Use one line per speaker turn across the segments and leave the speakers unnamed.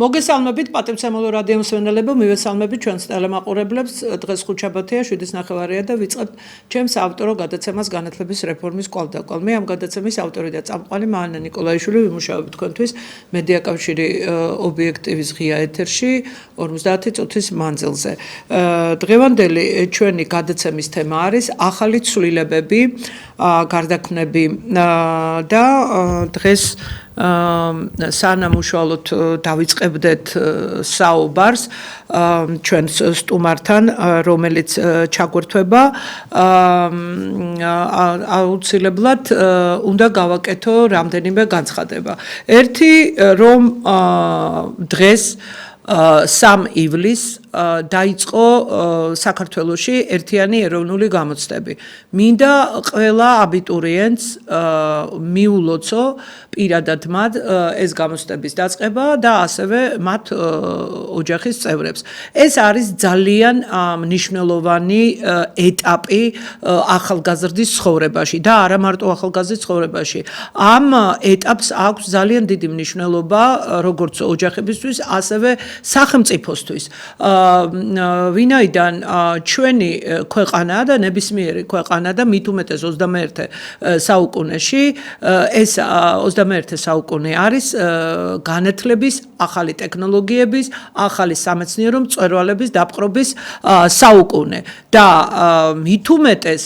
მოგესალმებით პატივცემულო რადიო მსმენელებო, მივესალმებით ჩვენს ტელემაყურებლებს. დღეს ხუთშაბათია, 7-9 და ვიწყებთ ჩემს ავტორო გადაცემას განათლების რეფორმის კვალდაკვალ. მე ამ გადაცემის ავტორი და წამყვანი მაანა ნიკოლაიშვილი ვიმუშავებ თქვენთვის მედიაკავშირი ობიექტივის ღია ეთერში 50 წუთის მანძილზე. დღევანდელი ჩვენი გადაცემის თემა არის ახალი ცვლილებები, გარდაქმნები და დღეს სანამ უშუალოდ დავიწყებდეთ საუბარს ჩვენს სტუმართან, რომელიც ჩაგვერთვება, აუცილებლად უნდა გავაკეთო რამდენიმე განცხადება. ერთი, რომ დღეს 3 ივლისს დაიწყო საქართველოში ერთიანი ეროვნული გამოცდები. მინდა ყველა აბიტურიენტს მიულოცო პირადად მათ ეს გამოცდების დაწყება და ასევე მათ ოჯახის წევრებს. ეს არის ძალიან მნიშვნელოვანი ეტაპი ახალგაზრდის ცხოვრებაში და არა მარტო ახალგაზრდის ცხოვრებაში. ამ ეტაპს აქვს ძალიან დიდი მნიშვნელობა როგორც ოჯახებისთვის, ასევე სახელმწიფოსთვის. ვინაიდან ჩვენი ქვეყანა და ნებისმიერი ქვეყანა და მით უმეტეს 21 საუკუნეში ეს 21 საუკუნე არის განათლების, ახალი ტექნოლოგიების, ახალი სამეცნიერო მწვერვალების დაპყრობის საუკუნე და მით უმეტეს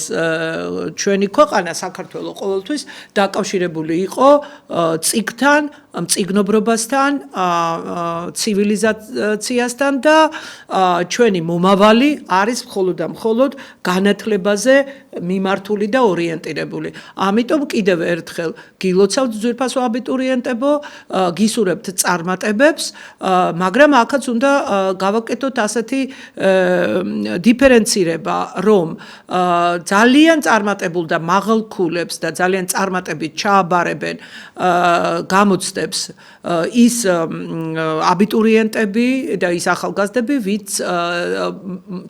ჩვენი ქვეყანა საქართველო ყოველთვის დაკავშირებული იყო წიგნთან, მწიგნობრობასთან, ცივილიზაციასთან და ჩვენი მომავალი არის მხოლოდ და მხოლოდ განათლებაზე მიმართული და ორიენტირებული. ამიტომ კიდევ ერთხელ გილოცავთ ძვირფასო აბიტურიენტებო, გისურვებთ წარმატებებს, მაგრამ აქაც უნდა გავაკეთოთ ასეთი დიფერენცირება, რომ ძალიან წარმატებულ და მაღალ ქულებს და ძალიან წარმატებით ჩააბარებენ გამოცდებს ის აბიტურიენტები და ის ახალგაზრდები, ვინც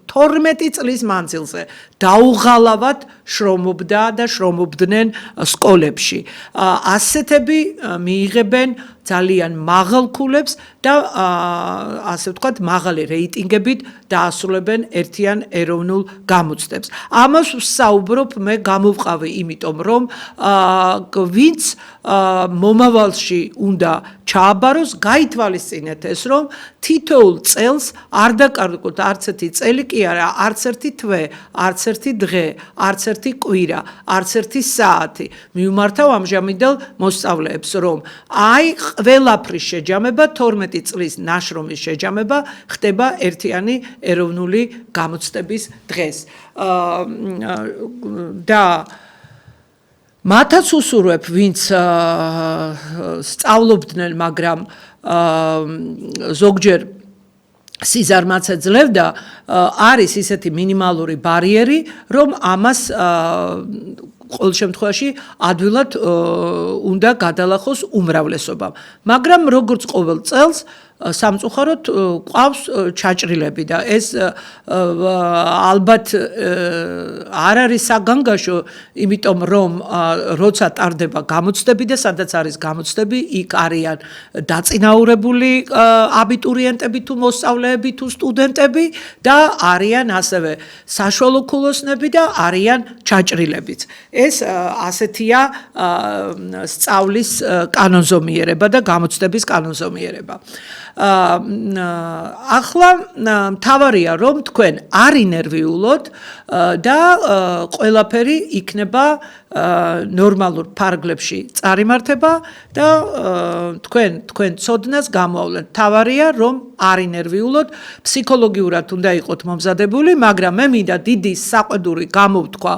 12 წლის მანძილზე დაუღალავად შრომობდა და შრომობდნენ სკოლებში. ასეთები მიიღებენ ძალიან მაღალ ქულებს და ასე ვთქვათ, მაღალი რეიტინგებით დაასრულებენ ერთიან ეროვნულ გამოცდებს. ამას ვსაუბრობ მე გამოვყავი, იმიტომ რომ ვინც მომავალში უნდა ჩააბაროს, გაითვალისწინეთ ეს, რომ თითოეულ წელს არ დაკარგოთ არც ერთი წელი კი არა, არც ერთი თვე, არც ერთი დღე, არც ერთი კვირა, არც ერთი საათი. მივმართავ ამჟამინდელ მოსწავლეებს, რომ აი ყველაფრის შეჯამება, 12 წლის ნაშრომის შეჯამება ხდება ერთიანი ეროვნული გამოცდების დღეს. და მათაც უსურვებ, ვინც სწავლობდნენ, მაგრამ ზოგჯერ სიზარმაც ეძლევდა, არის ისეთი მინიმალური ბარიერი, რომ ამას ყოველ შემთხვევაში ადვილად უნდა გადალახოს უმრავლესობამ. მაგრამ როგორც ყოველ წელს სამწუხაროდ ყავს ჩაჭრილები და ეს ალბათ არ არის საგანგაშო, იმიტომ რომ როცა ტარდება გამოცდები და სადაც არის გამოცდები, იქ არიან დაწინაურებული აბიტურიენტები თუ მოსწავლეები თუ სტუდენტები და არიან ასევე საშუალო ქულოსნები და არიან ჩაჭრილებიც. ეს ასეთია სწავლის კანონზომიერება და გამოცდების კანონზომიერება. ახლა მთავარია, რომ თქვენ არ ინერვიულოთ და ყველაფერი იქნება ნორმალურ ფარგლებში წარიმართება და თქვენ ცოდნას გამოავლენთ. მთავარია, რომ არ ინერვიულოთ, ფსიქოლოგიურად უნდა იყოთ მომზადებული, მაგრამ მე მინდა დიდი საყვედური გამოვთქვა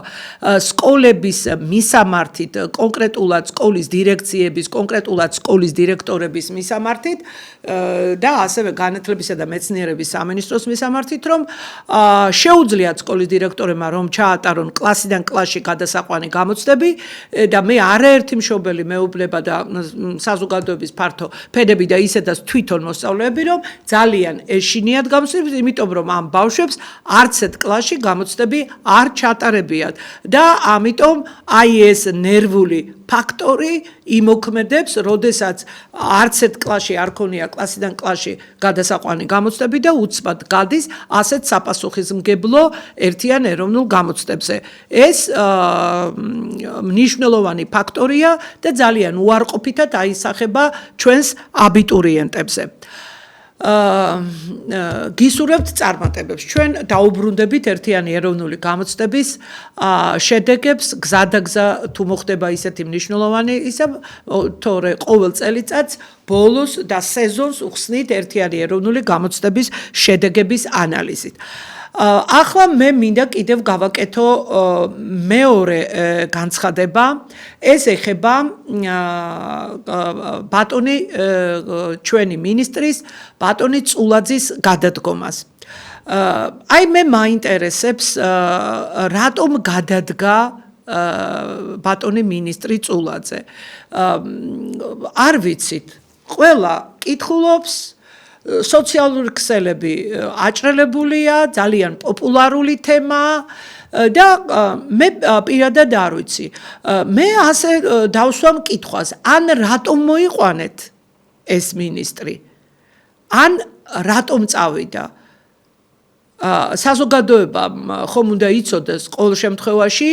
სკოლების მისამართით, კონკრეტულად სკოლის დირექციების, კონკრეტულად სკოლის დირექტორების მისამართით და ასევე განათლებისა და მეცნიერების სამინისტროს მისამართით, რომ შეუძლიათ სკოლის დირექტორებმა რომ ჩაატარონ კლასიდან კლასში გადასაყვანი გამოცდები და მე არაერთი მშობელი მეუბნება და საზოგადოების ფართო ფენები და ისედაც თვითონ მოსწავლეები, რომ ძალიან ეშინიათ გამოცდები, იმიტომ რომ ამ ბავშვებს არც ერთ კლასში გამოცდები არ ჩატარებიათ და ამიტომ აი ეს ნერვული ფაქტორი იმოქმედებს, როდესაც არც ერთ კლასში არ ქონია კლასიდან კლასში გადასაყვანი გამოცდები და უცბად გადის ასეთ საპასუხისმგებლო ერთიან ეროვნულ გამოცდებზე. ეს მნიშვნელოვანი ფაქტორია და ძალიან უარყოფითად აისახება ჩვენს აბიტურიენტებზე. გისურვებთ წარმატებებს. ჩვენ დაუბრუნდებით ერთიანი ეროვნული გამოცდების შედეგებს, გზადაგზა თუ მოხდება ისეთი მნიშვნელოვანი, ისა თორე ყოველ წელიწადს ბოლოს და სეზონს უხსნით ერთიანი ეროვნული გამოცდების შედეგების ანალიზით. ახლა მე მინდა კიდევ გავაკეთო მეორე განცხადება, ეს ეხება ბატონი ჩვენი მინისტრის ბატონი წულაძის გადადგომას. აი მე მაინტერესებს რატომ გადადგა ბატონი მინისტრი წულაძე. არ ვიცით, ყველა კითხულობს სოციალური ქსელები აჭრელებულია, ძალიან პოპულარული თემაა და მე პირადად არ ვიცი. მე ასე დავსვამ კითხვას, ან რატომ მოიყვანეთ ეს მინისტრი? ან რატომ წავიდა? საზოგადოებამ ხომ უნდა იცოდეს ყოველ შემთხვევაში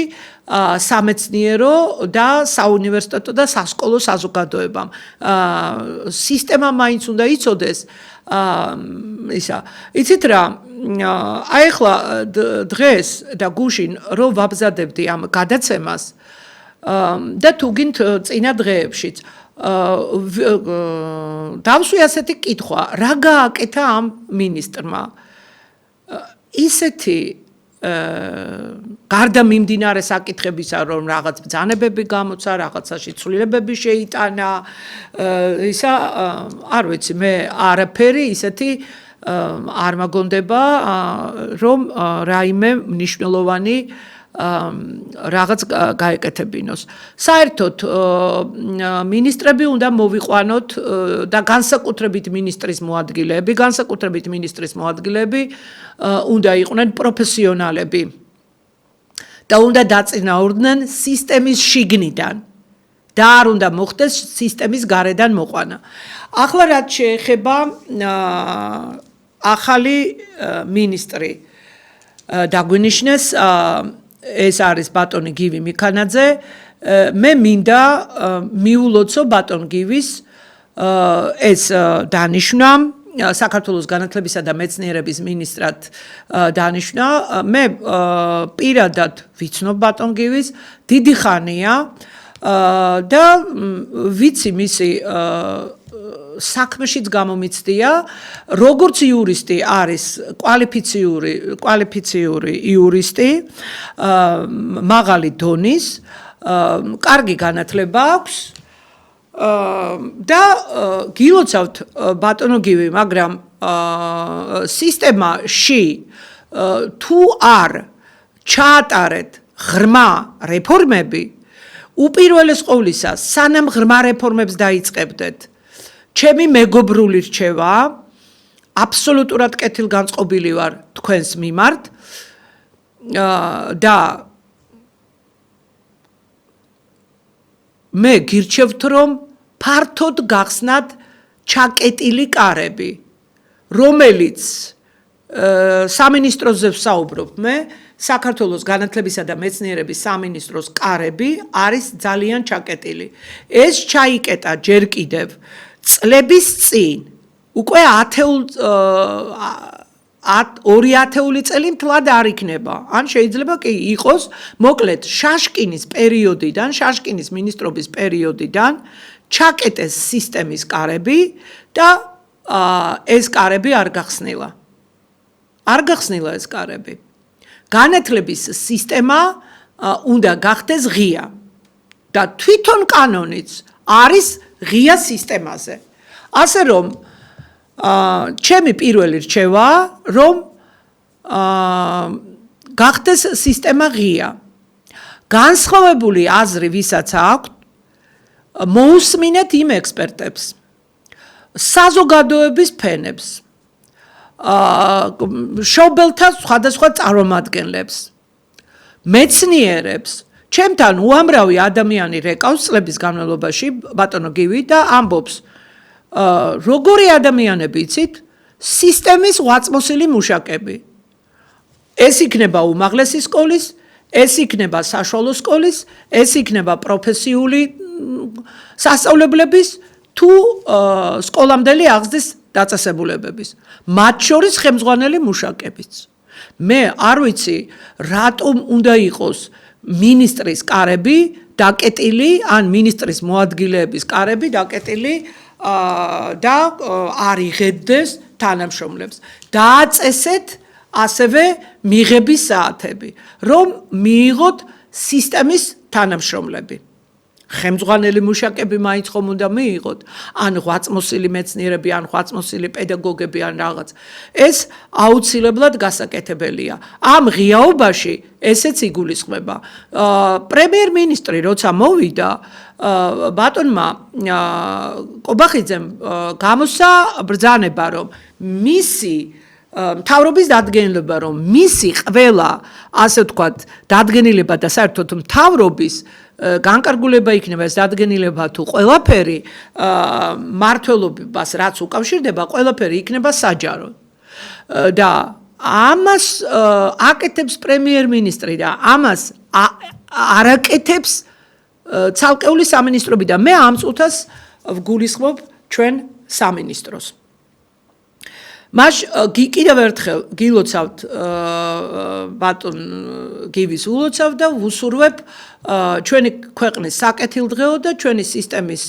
სამეცნიერო და საუნივერსიტეტო და სასკოლო საზოგადოებამ. სისტემა მაინც უნდა იცოდეს ისა. იცით რა, აი ახლა დღეს და გუშინ რო ვაბზადებდი ამ გადაცემას და თუ გინდ წინა დღეებშიც დავსვი ასეთი კითხვა, რა გააკეთა ამ მინისტრმა? ისეთი გარდა მიმდინარე საკითხებისა, რომ რაღაც ბრძანებები გამოცა, რაღაცაში ცვლილებები შეიტანა, ისა არ ვიცი, მე არაფერი ისეთი არ მაგონდება, რომ რაიმე მნიშვნელოვანი რაღაც გაეკეთებინოს. საერთოდ მინისტრები უნდა მოვიყვანოთ და განსაკუთრებით მინისტრის მოადგილეები უნდა იყვნენ პროფესიონალები და უნდა დაწინაურდნენ სისტემის შიგნიდან და არ უნდა მოხდეს სისტემის გარედან მოყვანა. ახლა რაც შეეხება ახალი მინისტრი დაგვინიშნეს, ეს არის ბატონი გივი მიქანაძე. მე მინდა მიულოცო ბატონ გივის ეს დანიშვნა საქართველოს განათლებისა და მეცნიერების მინისტრად დანიშნა. მე პირადად ვიცნობ ბატონ გივის, დიდი ხანია და ვიცი მისი საქმეშიც გამომიცდია, როგორც იურისტი არის კვალიფიციური იურისტი, მაღალი დონის, კარგი განათლება აქვს და გილოცავთ ბატონო გივი, მაგრამ სისტემაში თუ არ ჩაატარეთ ღრმა რეფორმები, უპირველეს ყოვლისა, სანამ ღრმა რეფორმებს დაიწყებდეთ, ჩემი მეგობრული რჩევა, აბსოლუტურად კეთილგანწყობილი ვარ თქვენს მიმართ და მე გირჩევთ, რომ ფართოდ გახსნათ ჩაკეტილი კარები, რომელიც სამინისტროზე ვსაუბრობ მე, საქართველოს განათლებისა და მეცნიერების სამინისტროს კარები არის ძალიან ჩაკეტილი. ეს ჩაიკეტა ჯერ კიდევ წლების წინ, უკვე 2 წელი მთლად არ იქნება. ან შეიძლება კი იყოს, მოკლედ შაშკინის პერიოდიდან, შაშკინის მინისტრობის პერიოდიდან ჩაკეტეს სისტემის კარები და ეს კარები არ გახსნილა. არ გახსნილა ეს კარები. განათლების სისტემა უნდა გახდეს ღია და თვითონ კანონიც არის ღია სისტემაზე. ასე რომ ჩემი პირველი რჩევა, რომ გახდეს სისტემა ღია. განსხვავებული აზრი ვისაც აქვს, მოусმინეთ იმ ექსპერტებს, საზოგადოების ფენებს, შობელთა სხვადასხვა წარმომადგენლებს, მეცნიერებს, ჩემთან უამრავი ადამიანი რეკავს წლების განმავლობაში ბატონო გივი და ამბობს როგორი ადამიანები იცით სისტემის ღვაწმოსილი მუშაკები ეს იქნება უმაღლესი სკოლის ეს იქნება საშუალო სკოლის ეს იქნება პროფესიული სასწავლებლების თუ სკოლამდელი აღზრდის დაწესებულებების მათ შორის ხელმძღვანელი მუშაკებიც მე არ ვიცი რატომ უნდა იყოს მინისტრის კარები დაკეტილი ან მინისტრის მოადგილეების კარები დაკეტილი და არ იღებდეს თანამშრომლებს დააწესეთ ასევე მიღების საათები რომ მიიღოთ სისტემის თანამშრომლები ხელმძღვანელი მუშაკები მაინც ხომ უნდა მიიღოთ ან ღვაწმოსილი მეცნიერები ან ღვაწმოსილი პედაგოგები ან რაღაც ეს აუცილებლად გასაკეთებელია ამ ღიაობაში ესეც იგულისხმება პრემიერ-მინისტრი როცა მოვიდა ბატონმა კობახიძემ გამოსცა ბრძანება რომ მისი მთავრობის დადგენილება რომ მისი ყველა ასე ვთქვათ დადგენილება და საერთოდ მთავრობის განკარგულება იქნება ეს დადგენილება თუ ყველაფერი მართლობას რაც უკავშირდება ყველაფერი იქნება საჯარო და ამას აკეთებს პრემიერ-მინისტრი და ამას არაკეთებს ცალკეული სამინისტროები და მე ამ წუთას ვგულისხმობ ჩვენ სამინისტროს მას კიდევ ერთხელ გილოცავთ ბატონ გივის ულოცავ და ვუსურვებ ჩვენი ქვეყნის საკეთილდღეო და ჩვენი სისტემის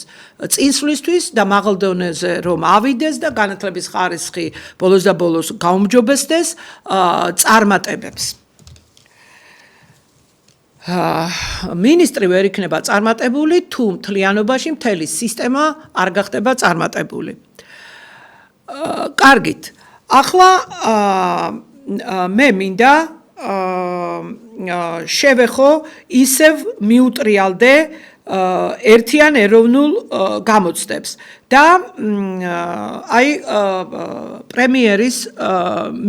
წინსვლისთვის და მაღალ დონეზე რომ ავიდეს და განათლების ხარისხი ბოლოს და ბოლოს გაუმჯობესდეს წარმატებებს მინისტრი ვერ იქნება წარმატებული თუ მთლიანობაში მთელი სისტემა არ გახდება წარმატებული კარგით ახლა მე მინდა შევეხო ისევ მიუტრიალდე ერთიან ეროვნულ გამოცდებს და აი პრემიერის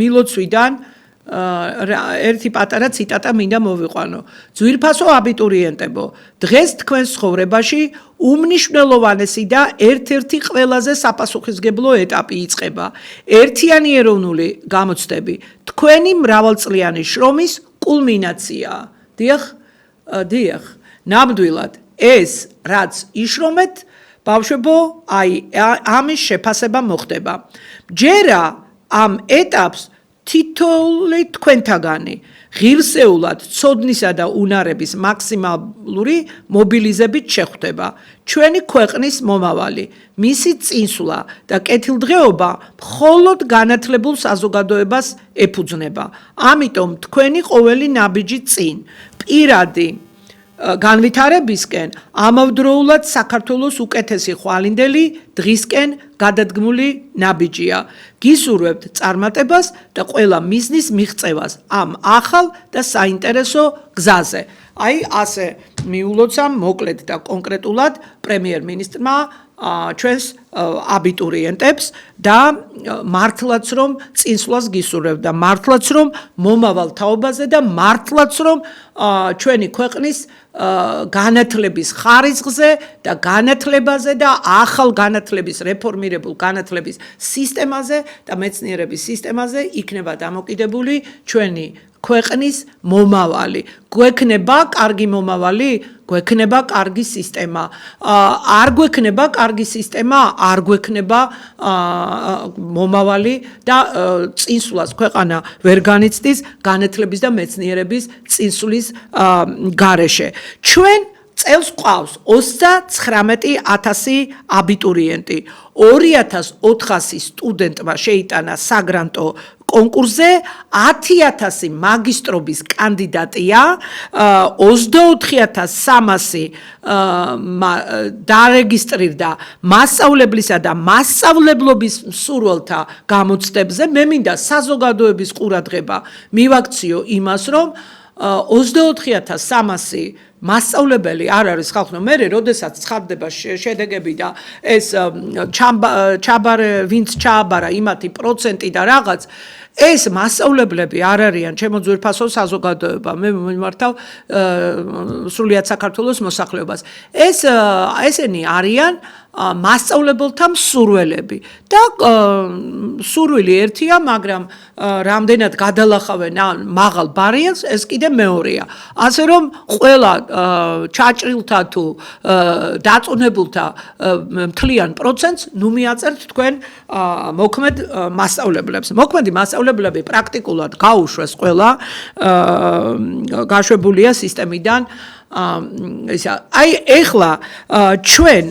მილოცვიდან ერთი პატარა ციტატა მინდა მოვიყვანო. ძვირფასო აბიტურიენტებო, დღეს თქვენს ცხოვრებაში უმნიშვნელოვანესი და ერთ-ერთი ყველაზე საპასუხისმგებლო ეტაპი იწყება. ერთიანი ეროვნული გამოცდები თქვენი მრავალწლიანი შრომის კულმინაციაა. დიახ, ნამდვილად ეს რაც იშრომეთ, ბავშვებო, აი ამის შეფასება მოხდება. ჯერა ამ ეტაპს თითოეული თქვენთაგანი ღირსეულად ცოდნისა და უნარების მაქსიმალური მობილიზებით შეხვდება ჩვენი ქვეყნის მომავალი, მისი წინსვლა და კეთილდღეობა მხოლოდ განათლებულ საზოგადოებას ეფუძნება. ამიტომ თქვენი ყოველი ნაბიჯი წინ, პირადი განვითარებისკენ ამავდროულად საქართველოს უკეთესი ხვალინდელი დღისკენ გადადგმული ნაბიჯია. გისურვებთ წარმატებას და ყველა მიზნის მიღწევას ამ ახალ და საინტერესო გზაზე. აი ასე მიულოცა მოკლედ და კონკრეტულად პრემიერ-მინისტრმა ჩვენს აბიტურიენტებს და მართლაც რომ წინსვლას გისურვებთ და მართლაც რომ მომავალ თაობაზე და მართლაც რომ ჩვენი ქვეყნის განათლების ხარისხზე და განათლებაზე და ახალ განათლების რეფორმირებულ განათლების სისტემაზე და მეცნიერების სისტემაზე იქნება დამოკიდებული ჩვენი ქვეყნის მომავალი. გვექნება კარგი მომავალი, გვექნება კარგი სისტემა. არ გვექნება კარგი სისტემა, არ გვექნება მომავალი და წინსვლას ქვეყანა ვერ განიცდის განათლების და მეცნიერების წინსვლის გარეშე. ჩვენ წელს ყავს 39,000 აბიტურიენტი. 2,400 სტუდენტმა შეიტანა საგრანტო კონკურსზე, 10,000 მაგისტრობის კანდიდატია, 24,300 დარეგისტრირდა მასწავლებლისა და მასწავლებლობის მსურველთა გამოცდებზე. მე მინდა საზოგადოების ყურადღება მივაქციო იმას, რომ 24,300 მასწავლებელი არ არის ხალხო მე როდესაც ცხადდება შედეგები და ეს ვინც ჩააბარა იმათი პროცენტი და რაღაც ეს მასწავლებლები არ არიან ჩემო ძვირფასო საზოგადოება მე მიმართავ სრულიად საქართველოს მოსახლეობას ესენი არიან მასწავლებელთა მსურველები და სურვილი ერთია მაგრამ რამდენად გადალახავენ მაღალ ბარიერს ეს კიდე მეორეა ასე რომ ყველა ჩაჭრილთა თუ დაწუნებულთა მთლიან პროცენტს ნუ მიაწერთ თქვენ მოქმედ მასწავლებლებს მოქმედი მასწავლებლები პრაქტიკულად გაუშვეს ყველა გაშვებულია სისტემიდან აი ეხლა ჩვენ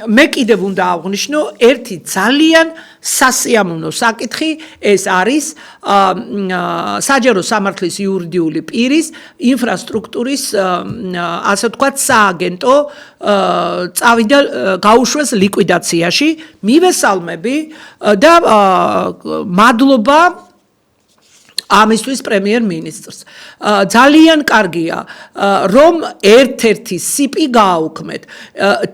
მე კიდევ უნდა აღვნიშნო ერთი ძალიან სასიამოვნო საკითხი ეს არის საჯარო სამართლის იურიდიული პირის ინფრასტრუქტურის ასე ვთქვათ სააგენტო წავიდა გაუშვეს ლიკვიდაციაში მივესალმები და მადლობა ამისთვის პრემიერ-მინისტრს ძალიან კარგია რომ ერთ-ერთი სიპი გააუქმეთ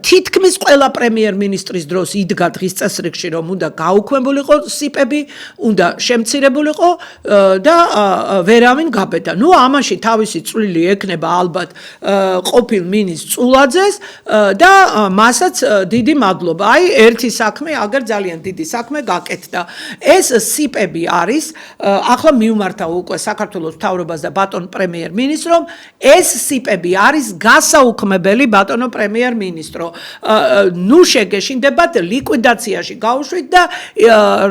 თითქმის ყველა პრემიერ-მინისტრის დროს იდგა დღის წესრიგში რომ უნდა გაუქმებულიყო სიპები უნდა შემცირებულიყო და ვერავინ გაბედა ნუ ამაში თავისი წვლილი ექნება ალბათ ყოფილ მინისტრ წულაძეს და მასაც დიდი მადლობა აი ერთი საქმე აგერ ძალიან დიდი საქმე გაკეთდა ეს სიპები არის ახლა მივმართა უკვე საქართველოს მთავრობას და ბატონ პრემიერ-მინისტრს რომ ეს სიპები არის გასაუქმებელი ბატონო პრემიერ-მინისტრო ნუ შეგეშინდებათ ლიკვიდაციაში გაუშვით და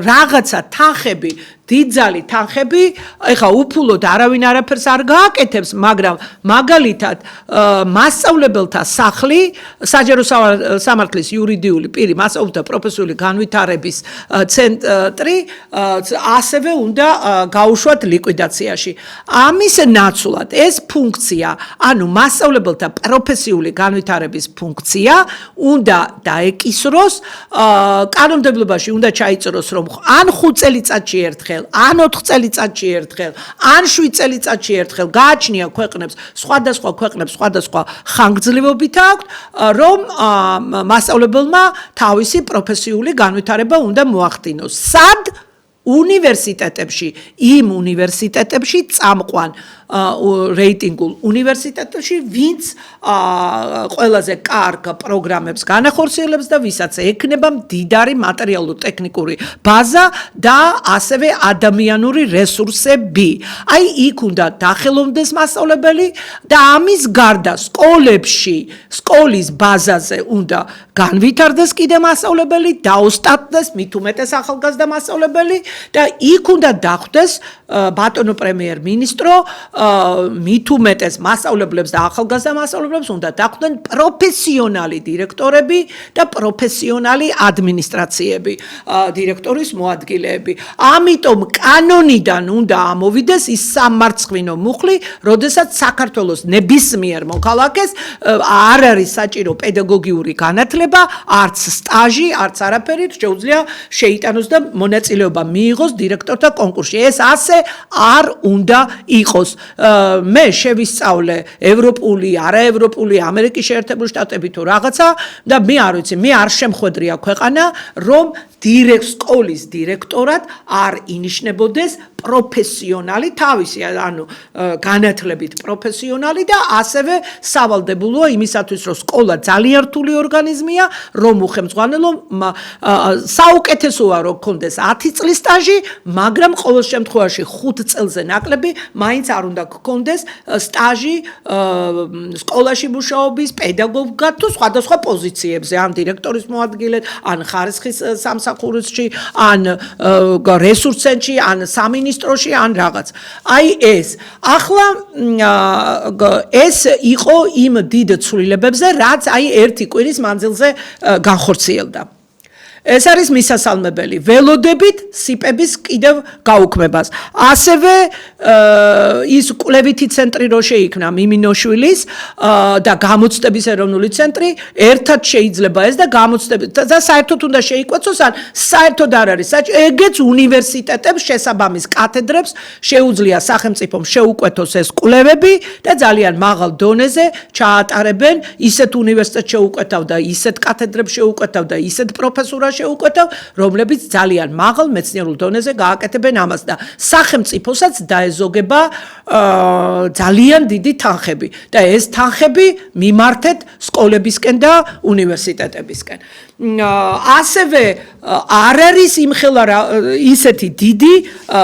რაღაცა თანხები დიდძალი თანხები ეხა უფულოდ არავინ არაფერს არ გააკეთებს მაგრამ მაგალითად მასწავლებელთა სახლი საჯარო სამართლის იურიდიული პირი მასწავლებლთა პროფესიული განვითარების ცენტრი ასევე უნდა გაუშვათ ლიკვიდაციაში ამის ნაცვლად ეს ფუნქცია ანუ მასწავლებელთა პროფესიული განვითარების ფუნქცია უნდა დაეკისროს კანონმდებლობაში უნდა ჩაიწეროს რომ ან 5 წელიწადში ერთხელ ან 4 წელიწადში ერთხელ, ან 7 წელიწადში ერთხელ გააჩნია ქვეყნებს, სხვადასხვა ქვეყნებს სხვადასხვა ხანგრძლივობით აქვთ, რომ მასწავლებელმა თავისი პროფესიული განვითარება უნდა მოახდინოს. სად? უნივერსიტეტებში, იმ უნივერსიტეტებში წამყვან რეიტინგულ უნივერსიტეტებში, ვინც ყველაზე კარგ პროგრამებს განახორციელებს და ვისაც ექნება მდიდარი მატერიალურ-ტექნიკური ბაზა და ასევე ადამიანური რესურსები. აი იქ უნდა დახელოვნდეს მასწავლებელი და ამის გარდა სკოლებში, სკოლის ბაზაზე უნდა განვითარდეს კიდე მასწავლებელი, დაოსტატდეს მით უმეტეს ახალგაზრდა მასწავლებელი და იქ უნდა დახვდეს ბატონო პრემიერ-მინისტრო მით უმეტეს მასწავლებლებს და ახალგაზრდა მასწავლებლებს უნდა დახვდნენ პროფესიონალი დირექტორები და პროფესიონალი ადმინისტრაციები, დირექტორის მოადგილეები. ამიტომ კანონიდან უნდა ამოვიდეს ის სამარცხვინო მუხლი, როდესაც საქართველოს ნებისმიერ მოქალაქეს არ არის საჭირო პედაგოგიური განათლება, არც სტაჟი, არც არაფერი, შეუძლია შეიტანოს და მონაწილეობა მიიღოს დირექტორთა კონკურსში. ეს ასე არ უნდა იყოს. მე შევისწავლე ევროპული, არაევროპული, ამერიკის შეერთებული შტატები თუ რაღაცა და მე არ ვიცი, მე არ შემხვედრია ქვეყანა, რომ სკოლის დირექტორად არ ინიშნებოდეს პროფესიონალი თავისი, ანუ განათლებით პროფესიონალი და ასევე სავალდებულოა იმისათვის, რომ სკოლა ძალიან რთული ორგანიზმია, რომ უხელმძღვანელო საუკეთესოა, რომ გქონდეს 10 წლის სტაჟი, მაგრამ ყოველ შემთხვევაში 5 წელზე ნაკლები, მაინც არ უნდა გქონდეს სტაჟი სკოლაში მუშაობის, პედაგოგად თუ სხვადასხვა პოზიციებზე, ან დირექტორის მოადგილედ, ან ხარისხის სამსახურში, ან რესურს ცენტრში, ან სამინისტროში, ან რაღაც. აი ეს. ახლა ეს იყო იმ დიდ ცვლილებებზე, რაც აი ერთი კვირის მანძილზე განხორციელდა. ეს არის მისასალმებელი ველოდებით სიპების კიდევ გაუქმებას. ასევე ის კვლევითი ცენტრი რო შეიქმნა მიმინოშვილის და გამოცდების ეროვნული ცენტრი ერთად შეიძლება ეს და გამოცდები და საერთოდ უნდა შეიკვეცოს ან საერთოდ არ არის ეგეც უნივერსიტეტებს შესაბამის კათედრებს შეუძლია სახელმწიფომ შეუკვეთოს ეს კვლევები და ძალიან მაღალ დონეზე ჩაატარებენ ისეთ უნივერსიტეტს შეუკვეთავ და ისეთ კათედრებს შეუკვეთავ და ისეთ პროფესურას შეუკვეთავ რომლებიც ძალიან მაღალ მეცნიერულ დონეზე გააკეთებენ ამას და სახელმწიფოსაც დაეზოგება ძალიან დიდი თანხები და ეს თანხები მიმართეთ სკოლებისკენ და უნივერსიტეტებისკენ. ასევე არ არის იმხელა ისეთი დიდი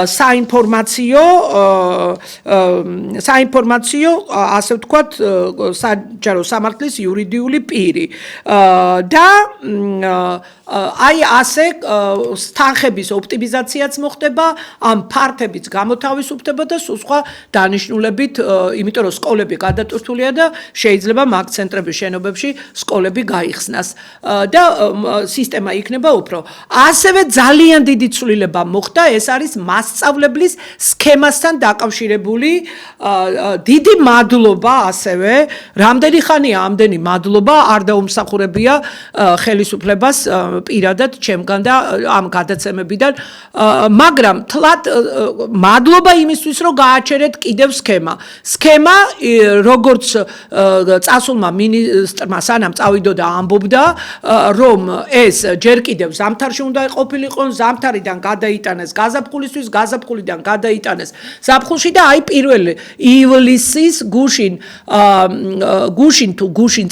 საინფორმაციო ასე ვთქვათ საჯარო სამართლის იურიდიული პირი და აი ასე თანხების ოპტიმიზაციაც მოხდება, ამ ფართებიც გამოთავისუფლდება და სულ სხვა დანიშნულებით, იმიტომ რომ სკოლები გადატვირთულია და შეიძლება მაგ ცენტრების შენობებში სკოლები გაიხსნას და სისტემა იქნება უფრო. ასევე ძალიან დიდი ცვლილება მოხდა, ეს არის მასწავლებლის სქემასთან დაკავშირებული დიდი მადლობა ასევე, რამდენი ხანია ამდენი მადლობა არ დაუმსახურებია ხელისუფლებას პირადად ჩემგან და ამ გადაცემებიდან, მაგრამ თლად მადლობა იმისთვის, რომ გააჩერეთ კიდევ სქემა. სქემა, როგორც წასულმა მინისტრმა სანამ წავიდოდა ამბობდა, რომ ეს ჯერ კიდევ ზამთარში უნდა ყოფილიყო, ზამთარიდან გადაიტანეს გაზაფხულისთვის, გაზაფხულიდან გადაიტანეს ზაფხულში და აი პირველი ივლისის გუშინ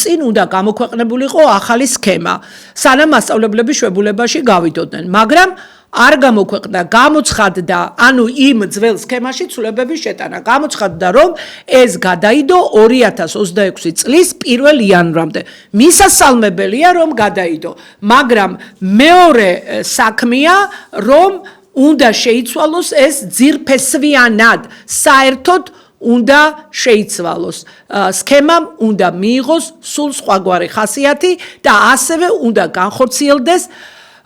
წინ უნდა გამოქვეყნებულიყო ახალი სქემა. სანამ მასწავლებლები შვებულებაში გავიდოდნენ, მაგრამ არ გამოქვეყნდა, გამოცხადდა, ანუ იმ ძველ სქემაში ცვლილებების შეტანა. გამოცხადდა, რომ ეს გადაიდო 2026 წლის 1 იანვრამდე. მისასალმებელია, რომ გადაიდო, მაგრამ მეორე საქმეა, რომ უნდა შეიცვალოს ეს ძირფესვიანად, საერთოდ უნდა შეიცვალოს. სქემამ უნდა მიიღოს სულ სხვაგვარი ხასიათი და ასევე უნდა განხორციელდეს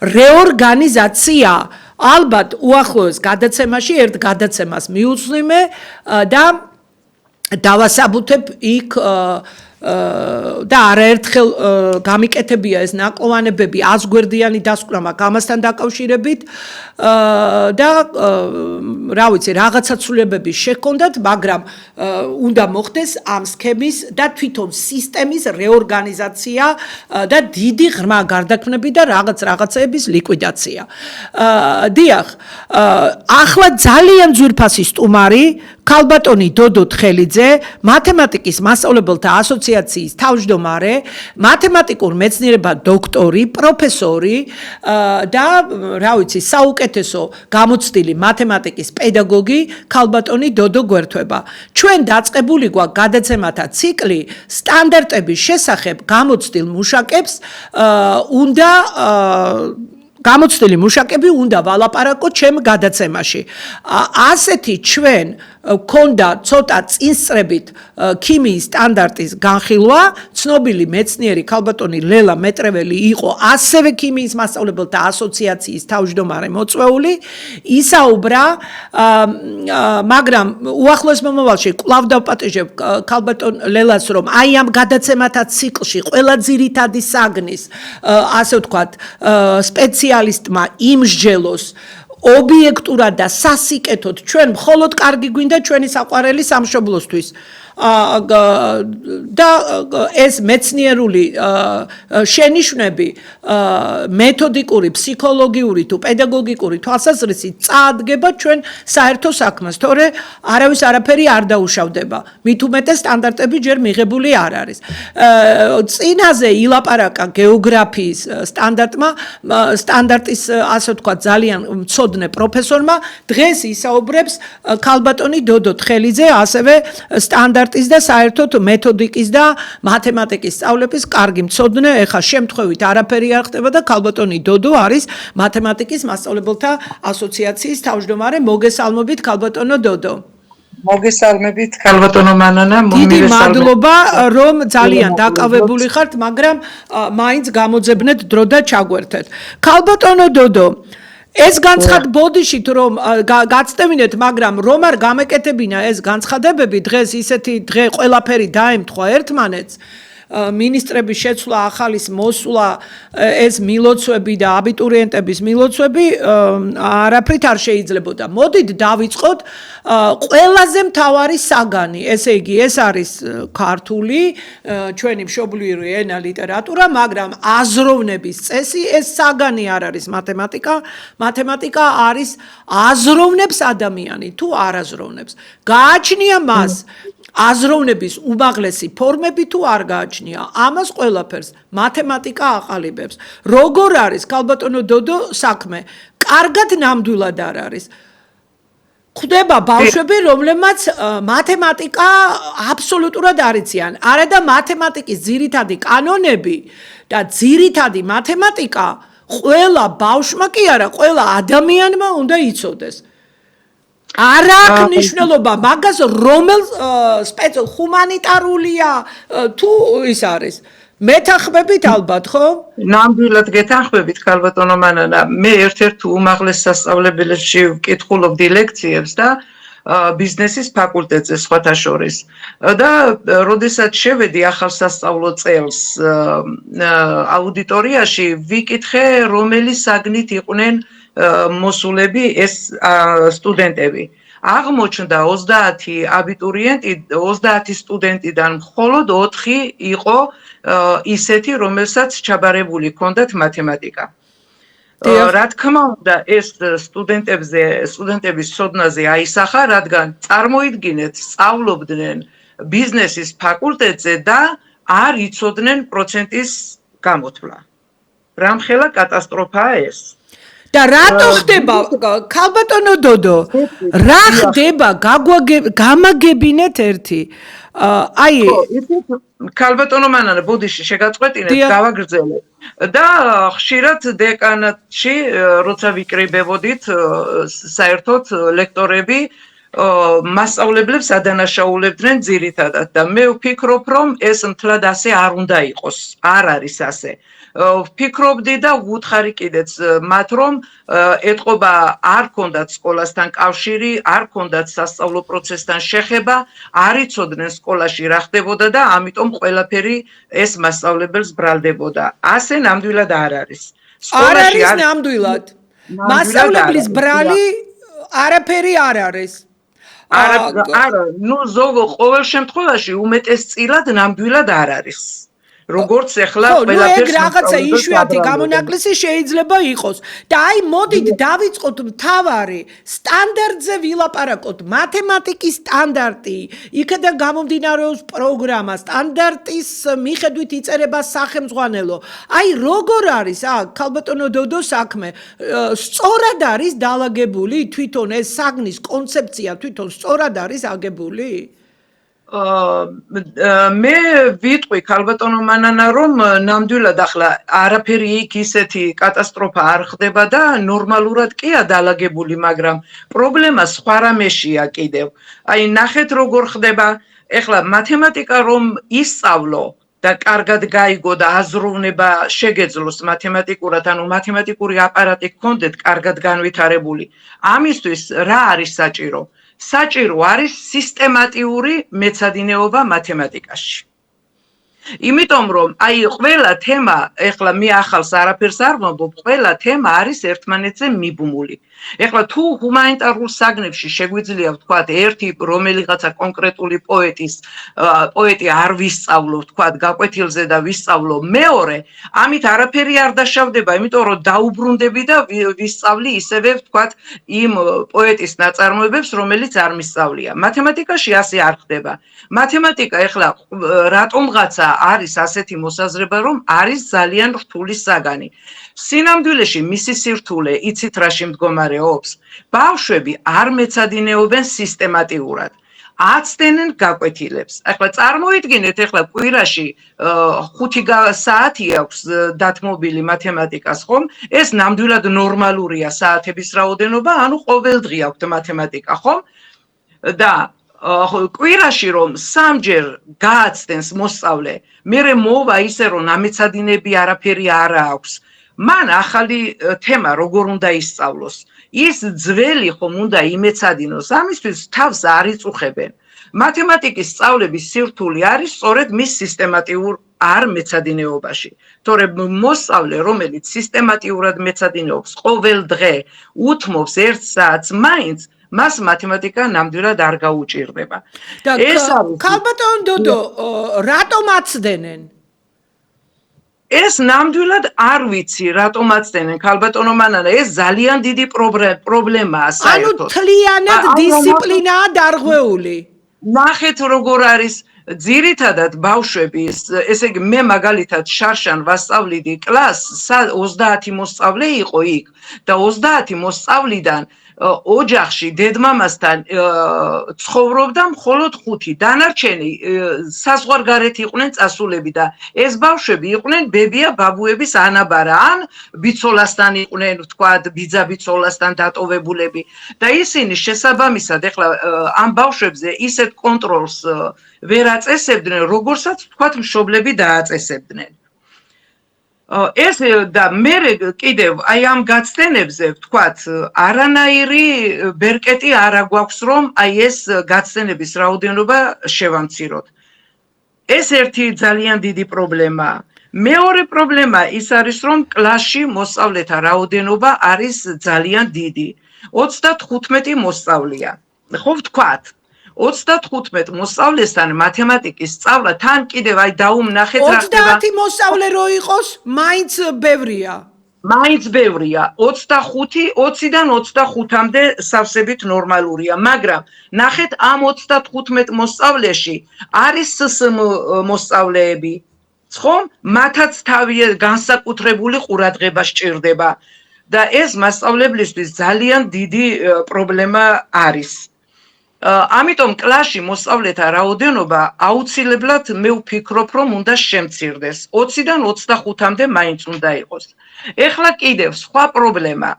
რეორგანიზაცია. ალბათ უახლოეს გადაცემაში ერთ გადაცემას მიუძღვიმე და დავასაბუთებ იქ და არაერთხელ გამიკეთებია ეს ნაკლოვანებები აზგვერდიანი დასკვნა მაქვს ამასთან დაკავშირებით და რა ვიცი რაღაცა ცვლილებები შეჰქონდათ, მაგრამ უნდა მოხდეს ამ სქემის და თვითონ სისტემის რეორგანიზაცია და დიდი ღრმა გარდაქმნები და რაღაცეების ლიკვიდაცია. დიახ, ახლა ძალიან ძვირფასი სტუმარი ქალბატონი დოდო თხელიძე, მათემატიკის მასწავლებელთა ასოციაციის თავმჯდომარე, მათემატიკურ მეცნიერებათა დოქტორი, პროფესორი და რა ვიცი, საუკეთესო გამოცდილი მათემატიკის პედაგოგი ქალბატონი დოდო გვერდება. ჩვენ დაწყებული გვაქვს გადაცემათა ციკლი სტანდარტების შესახებ გამოცდილ მუშაკებს უნდა გამოცდილი მუშაკები უნდა ვალაპარაკოთ ჩემ გადაცემაში. ასეთი ჩვენ ქონდა ცოტა წინსწრებით ქიმიის სტანდარტის განხილვა, ცნობილი მეცნიერი ქალბატონი ლელა მეტრეველი იყო ასევე ქიმიის მასწავლებელთა ასოციაციის თავმჯდომარე მოწვეული, ისაუბრა, მაგრამ უახლოეს მომავალში კვლავ დავპატიჟებ ქალბატონ ლელას, რომ აი ამ გადაცემათა ციკლში ყველა ძირითადი საგნის, ასე ვთქვათ, სპეციალისტმა იმსჯელოს ობიექტურად და სასიკეთოდ ჩვენ მხოლოდ კარგი გვინდა ჩვენი საყვარელი სამშობლოსთვის. და ეს მეცნიერული შენიშვნები მეთოდიკური, ფსიქოლოგიური თუ პედაგოგიკური თვალსაზრისით წაადგება ჩვენ საერთო საქმეს, თორე არავის არაფერი არ დაუშავდება. მით უმეტეს სტანდარტები ჯერ მიღებული არ არის. წინაზე ილაპარაკა გეოგრაფიის სტანდარტის ასე ვთქვათ ძალიან მცოდნე პროფესორმა, დღეს ისაუბრებს ქალბატონი დოდო თხელიძე, ასევე სტანდარტის და საერთოდ მეთოდიკის და მათემატიკის სწავლების კარგი მცოდნე, ეხლა შემთხვევით არაფერი არ ხდება და ქალბატონი დოდო არის მათემატიკის მასწავლებელთა ასოციაციის თავმჯდომარე. მოგესალმებით ქალბატონო დოდო.
მოგესალმებით ქალბატონო მანანა,
დიდი მადლობა, რომ ძალიან დაკავებული ხართ, მაგრამ მაინც გამოძებნეთ დრო და ჩაგვერთეთ. ქალბატონო დოდო, ეს განცხად ბოდიშით რომ გაცდევინეთ, მაგრამ რომ არ გამეკეთებინა ეს განცხადებები, დღეს ისეთი დღე ყველაფერი დაემთხვა ერთმანეთს. მინისტრების შეცვლა, ახალის მოსვლა, ეს მილოცვები და აბიტურიენტების მილოცვები არაფრით არ შეიძლებოდა. მოდით დავიწყოთ ყველაზე მთავარი საგანი, ესე იგი, ეს არის ქართული, ჩვენი მშობლიური ენა, ლიტერატურა, მაგრამ აზროვნების წესი, ეს საგანი არ არის მათემატიკა. მათემატიკა არის აზროვნებს ადამიანი, თუ არ აზროვნებს. გააჩნია მას აზროვნების უმაღლესი ფორმები თუ არ გააჩნია, ამას ყველაფერს მათემატიკა აყალიბებს. როგორ არის ქალბატონო დოდო საქმე? კარგად ნამდვილად არ არის. ხდება ბავშვები, რომლებმაც მათემატიკა აბსოლუტურად არ იციან. არა და მათემატიკის ძირითადი კანონები და ძირითადი მათემატიკა ყველა ბავშვმა კი არა, ყველა ადამიანმა უნდა იცოდეს. არ აქვს მნიშვნელობა მაგას რომელ ჰუმანიტარულია თუ ის არის მეთანხმებით ალბათ ხო?
ნამდვილად გეთანხმებით ქალბატონო მანანა, მე ერთ-ერთ უმაღლეს სასწავლებელში ვკითხულობდი ლექციებს და ბიზნესის ფაკულტეტზე სხვათა შორის და როდესაც შევედი ახალ სასწავლო წელს აუდიტორიაში ვიკითხე რომელი საგნით იყვნენ მოსულები ეს სტუდენტები. აღმოჩნდა 30 აბიტურიენტი, 30 სტუდენტიდან მხოლოდ 4 იყო ისეთი, რომელსაც ჩაბარებული ჰქონდათ მათემატიკა. რა თქმა უნდა, ეს სტუდენტების ცოდნაზე აისახა, რადგან წარმოიდგინეთ, სწავლობდნენ ბიზნესის ფაკულტეტზე და არ იცოდნენ პროცენტის გამოთვლა. რამხელა კატასტროფაა ეს.
და რატო ხდება ქალბატონო დოდო? რა ხდება? გამაგებინეთ ერთი. აი
ქალბატონო მანანა, ბოდიში შეგაწყვეტინეთ, გავაგრძელე. და ხშირად დეკანატში, როცა ვიკრიბებოდით, საერთოდ ლექტორები მასწავლებლებს ადანაშაულებდნენ ძირითადად და მე ვფიქრობ, რომ ეს მთლად ასე არ უნდა იყოს. არ არის ასე. ვფიქრობდი და ვუთხარი კიდეც მათ, რომ ეთყობა არ ჰქონდათ სკოლასთან კავშირი, არ ჰქონდათ სასწავლო პროცესთან შეხება, არ იცოდნენ სკოლაში რა ხდებოდა და ამიტომ ყველაფერი ეს მასწავლებელს ბრალდებოდა. ასე ნამდვილად არ არის.
არ არის ნამდვილად. მასწავლებლის ბრალი არაფერი არ არის.
არა, ნუ ზოგო ყოველ შემთხვევაში უმეტესწილად ნამდვილად არ არის. როგორც ეხლა ყველაფერს
რაღაცა იშვიათი გამონაკლისი შეიძლება იყოს. და აი მოდით დავიწყოთ მთავარი სტანდარტზე ვილაპარაკოთ. მათემატიკის სტანდარტი, იქიდან გამომდინარეობს პროგრამა, სტანდარტის მიხედვით იწერება სახელმძღვანელო. აი როგორ არის ქალბატონო დოდო საქმე? სწორად არის დალაგებული თვითონ ეს საგნის კონცეფცია თვითონ სწორად არის აგებული?
მე ვიტყვი ქალბატონო მანანა, რომ ნამდვილად ახლა არაფერი იქ ისეთი კატასტროფა არ ხდება და ნორმალურად კია დალაგებული, მაგრამ პრობლემა სხვა რამეშია კიდევ. აი ნახეთ როგორ ხდება, ეხლა მათემატიკა რომ ისწავლო და კარგად გაიგო და აზროვნება შეგეძლოს მათემატიკურად, ანუ მათემატიკური აპარატი გქონდეთ კარგად განვითარებული. ამისთვის რა არის საჭირო? საჭირო არის სისტემატიური მეცადინეობა მათემატიკაში. იმიტომ რომ აი ყველა თემა, ეხლა მე ახალს არაფერს არ ვამბობ, ყველა თემა არის ერთმანეთზე მიბმული. ეხლა თუ ჰუმანიტარულ საგნებში შეგვიძლია ვთქვათ, ერთი რომელიღაცა კონკრეტული პოეტი არ ვისწავლო, ვთქვათ, გაკვეთილზე და ვისწავლო, მეორე, ამით არაფერი არ დაშავდება, იმიტომ რომ დაუბრუნდები და ვისწავლი ისევე, ვთქვათ, იმ პოეტის ნაწარმოებებს, რომელიც არ მისწავლია. მათემატიკაში ასე არ ხდება. მათემატიკა ეხლა რატომღაცა არის ასეთი მოსაზრება, რომ არის ძალიან რთული საგანი. სინამდვილეში მისი სირთულე იცით რაში მდგომარეობს? ბავშვები არ მეცადინეობენ სისტემატიურად. აცდენენ გაკვეთილებს. ახლა წარმოიდგინეთ, ახლა კვირაში 5 საათი აქვს დათმობილი მათემატიკას, ხომ? ეს ნამდვილად ნორმალურია საათების რაოდენობა, ანუ ყოველდღე აქვს მათემატიკა, ხომ? და კვირაში რომ სამჯერ გააცდენს მოსწავლე, მერე მოვა ისე რომ ამეცადინები არაფერი არ აქვს. მან ახალი თემა როგორ უნდა ისწავლოს. ის ძველი ხომ უნდა იმეცადინოს, ამისთვის თავს არ იწუხებენ. მათემატიკის სწავლების სირთულე არის სწორედ მის სისტემატიურ არ მეცადინეობაში. თორემ მოსწავლე, რომელიც სისტემატიურად მეცადინეობს ყოველ დღე, უთმობს 1 საათს მაინც, მას მათემატიკა ნამდვილად არ გაუჭირდება.
და ქალბატონ დოდო, რატომ აცდენენ?
ეს ნამდვილად არ ვიცი, რატომ აცდენენ ქალბატონო მანანა, ეს ძალიან დიდი პრობლემაა საერთოდ.
ანუ თლიანად დისციპლინაა დარღვეული.
ნახეთ როგორ არის ძირითადად ბავშვები, ესე იგი მე მაგალითად შარშან ვასწავლიდი კლასს, 30 მოსწავლე იყო იქ და 30 მოსწავლიდან ოჯახში დედმამასთან ცხოვრობდა მხოლოდ 5. დანარჩენი საზღვარგარეთ იყვნენ წასულები და ეს ბავშვები იყვნენ ბებია ბაბუების ანაბარა ან ბიცოლასთან იყვნენ, ვთქვათ, ბიძაბიცოლასთან დატოვებულები და ისინი შესაბამისად ეხლა ამ ბავშვებზე ისეთ კონტროლს ვერ აწესებდნენ, როგორცაც ვთქვათ მშობლები დააწესებდნენ. ეს და მე კიდევ აი ამ გაცდენებზე ვთქვათ, არანაირი ბერკეტი არ აგვაქვს, რომ აი ეს გაცდენების რაოდენობა შევამციროთ. ეს ერთი ძალიან დიდი პრობლემაა. მეორე პრობლემა ის არის, რომ კლასში მოსწავლეთა რაოდენობა არის ძალიან დიდი. 35 მოსწავლეა. ხო ვთქვათ, 35 მოსწავლესთან მათემატიკის სწავლა თან კიდევ აი დაუმნახეთ რა ხდება.
30 მოსწავლე რო იყოს, მაინც ბევრია.
მაინც ბევრია. 20-დან 25-მდე სავსებით ნორმალურია, მაგრამ ნახეთ ამ 35 მოსწავლეში არის SSM მოსწავლეები. ხო? მათაც თავი განსაკუთრებული ყურადღება სჭირდება და ეს მასწავლებლისთვის ძალიან დიდი პრობლემა არის. ამიტომ კლასში მოსწავლეთა რაოდენობა აუცილებლად მე ვფიქრობ, რომ უნდა შემცირდეს. 20-დან 25-მდე მაინც უნდა იყოს. ეხლა კიდევ სხვა პრობლემა.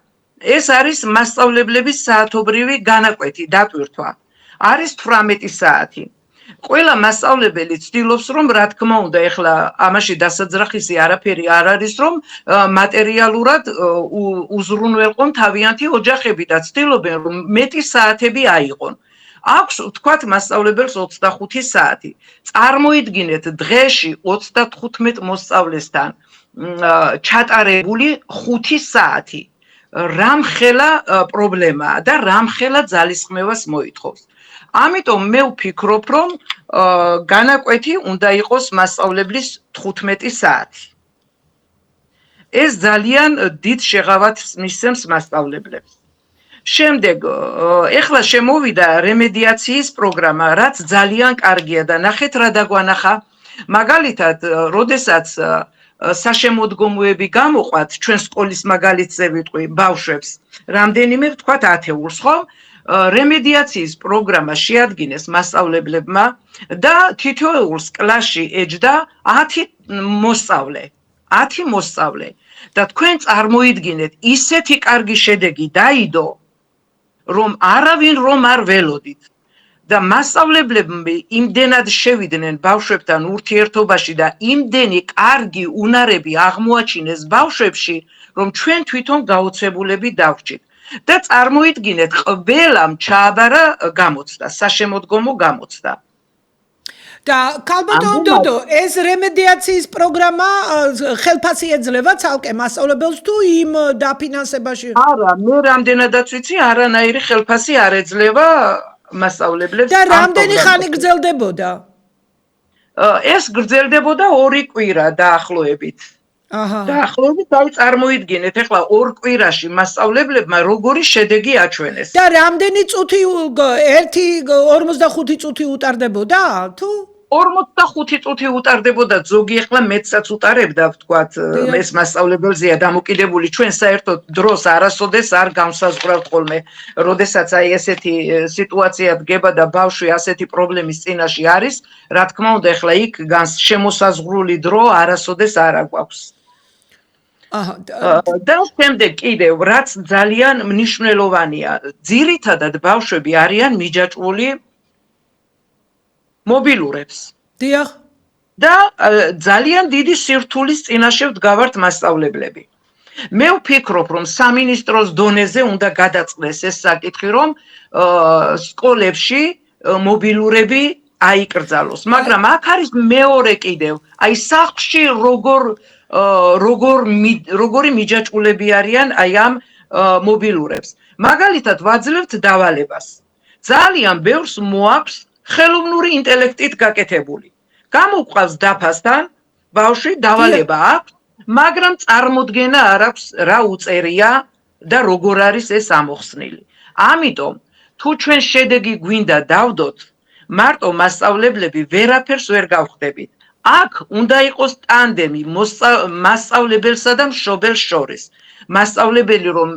ეს არის მასწავლებლების საათობრივი განაკვეთი, დატვირთვა. არის 18 საათი. ყველა მასწავლებელი ცდილობს, რომ რა თქმა უნდა, ეხლა ამაში დასაძრახისი არაფერი არ არის, რომ მატერიალურად უზრუნველყონ თავიანთი ოჯახები და ცდილობენ, რომ მეტი საათები აიღონ. აქვს ვთქვათ მასწავლებელს 25 საათი. წარმოიდგინეთ დღეში 35 მოსწავლესთან ჩატარებული 5 საათი. რამხელა პრობლემაა და რამხელა ძალისხმევას მოითხოვს. ამიტომ მე ვფიქრობ, რომ განაკვეთი უნდა იყოს მასწავლებლის 15 საათი. ეს ძალიან დიდ შეღავათს მისცემს მასწავლებლებს. შემდეგ, ეხლა შემოვიდა რემედიაციის პროგრამა, რაც ძალიან კარგია და ნახეთ რა დაგვანახა. მაგალითად, როდესაც საშემოდგომოები გამოყვათ, ჩვენ სკოლის მაგალითზე ვიტყვი ბავშვებს, რამდენიმე ვთქვათ ათეულს, ხო? რემედიაციის პროგრამა შეადგინეს მასწავლებლებმა და თითოეულს კლასში ეჯდა 10 მოსწავლე. 10 მოსწავლე. და თქვენ წარმოიდგინეთ, ისეთი კარგი შედეგი დაიდო, რომ არავინ რომ არ ველოდით. და მასწავლებლები იმდენად შევიდნენ ბავშვებთან ურთიერთობაში და იმდენი კარგი უნარები აღმოაჩინეს ბავშვებში, რომ ჩვენ თვითონ გაოცებულები დავრჩით. და წარმოიდგინეთ, ყველამ ჩააბარა გამოცდა, საშემოდგომო გამოცდა.
და ქალბატონ დოდო, ეს რემედიაციის პროგრამა ხელფასი ეძლევა ცალკე მასწავლებელს თუ იმ დაფინანსებაში?
არა, მე რამდენადაც ვიცი, არანაირი ხელფასი არ ეძლევა მასწავლებლებს.
და რამდენი ხანი გრძელდებოდა?
ეს გრძელდებოდა 2 კვირა დაახლოებით. დაახლოებით აი წარმოიდგინეთ, ეხლა 2 კვირაში მასწავლებლებმა როგორი შედეგი აჩვენეს.
და რამდენი წუთი 45 წუთი უტარდებოდა თუ?
45 წუთი უტარდებოდა, ზოგი ეხლა მეცაც უტარებდა, ვთქვათ, ეს მასწავლებელზეა დამოკიდებული, ჩვენ საერთოდ დროს არასოდეს არ განსაზღვრავთ ხოლმე, როდესაც აი ესეთი სიტუაცია დგება და ბავშვი ასეთი პრობლემის წინაშე არის, რა თქმა უნდა, ეხლა იქ შემოსაზღვრული დრო არასოდეს არ აგვაქვს. და შემდეგ კიდევ, რაც ძალიან მნიშვნელოვანია, ძირითადად ბავშვები არიან მიჯაჭვული მობილურებს.
დიახ.
და ძალიან დიდი სირთულის წინაშე ვდგავართ მასწავლებლები. მე ვფიქრობ, რომ სამინისტროს დონეზე უნდა გადაწყდეს ეს საკითხი, რომ სკოლებში მობილურები აიკრძალოს. მაგრამ აქ არის მეორე კიდევ, აი სახლში როგორი მიჯაჭვულები არიან აი ამ მობილურებს. მაგალითად, ვაძლევთ დავალებას. ძალიან ბევრს მოაქვს ხელოვნური ინტელექტით გაკეთებული. გამოყვავს დაფასთან, ბავშვი დავალება აქვს, მაგრამ წარმოდგენა არ აქვს რა უწერია და როგორ არის ეს ამოხსნილი. ამიტომ თუ ჩვენ შედეგი გვინდა დავდოთ, მარტო მასწავლებლები ვერაფერს ვერ გავხდებით. აქ უნდა იყოს ტანდემი მასწავლებელსა და მშობელს შორის. მასწავლებელი რომ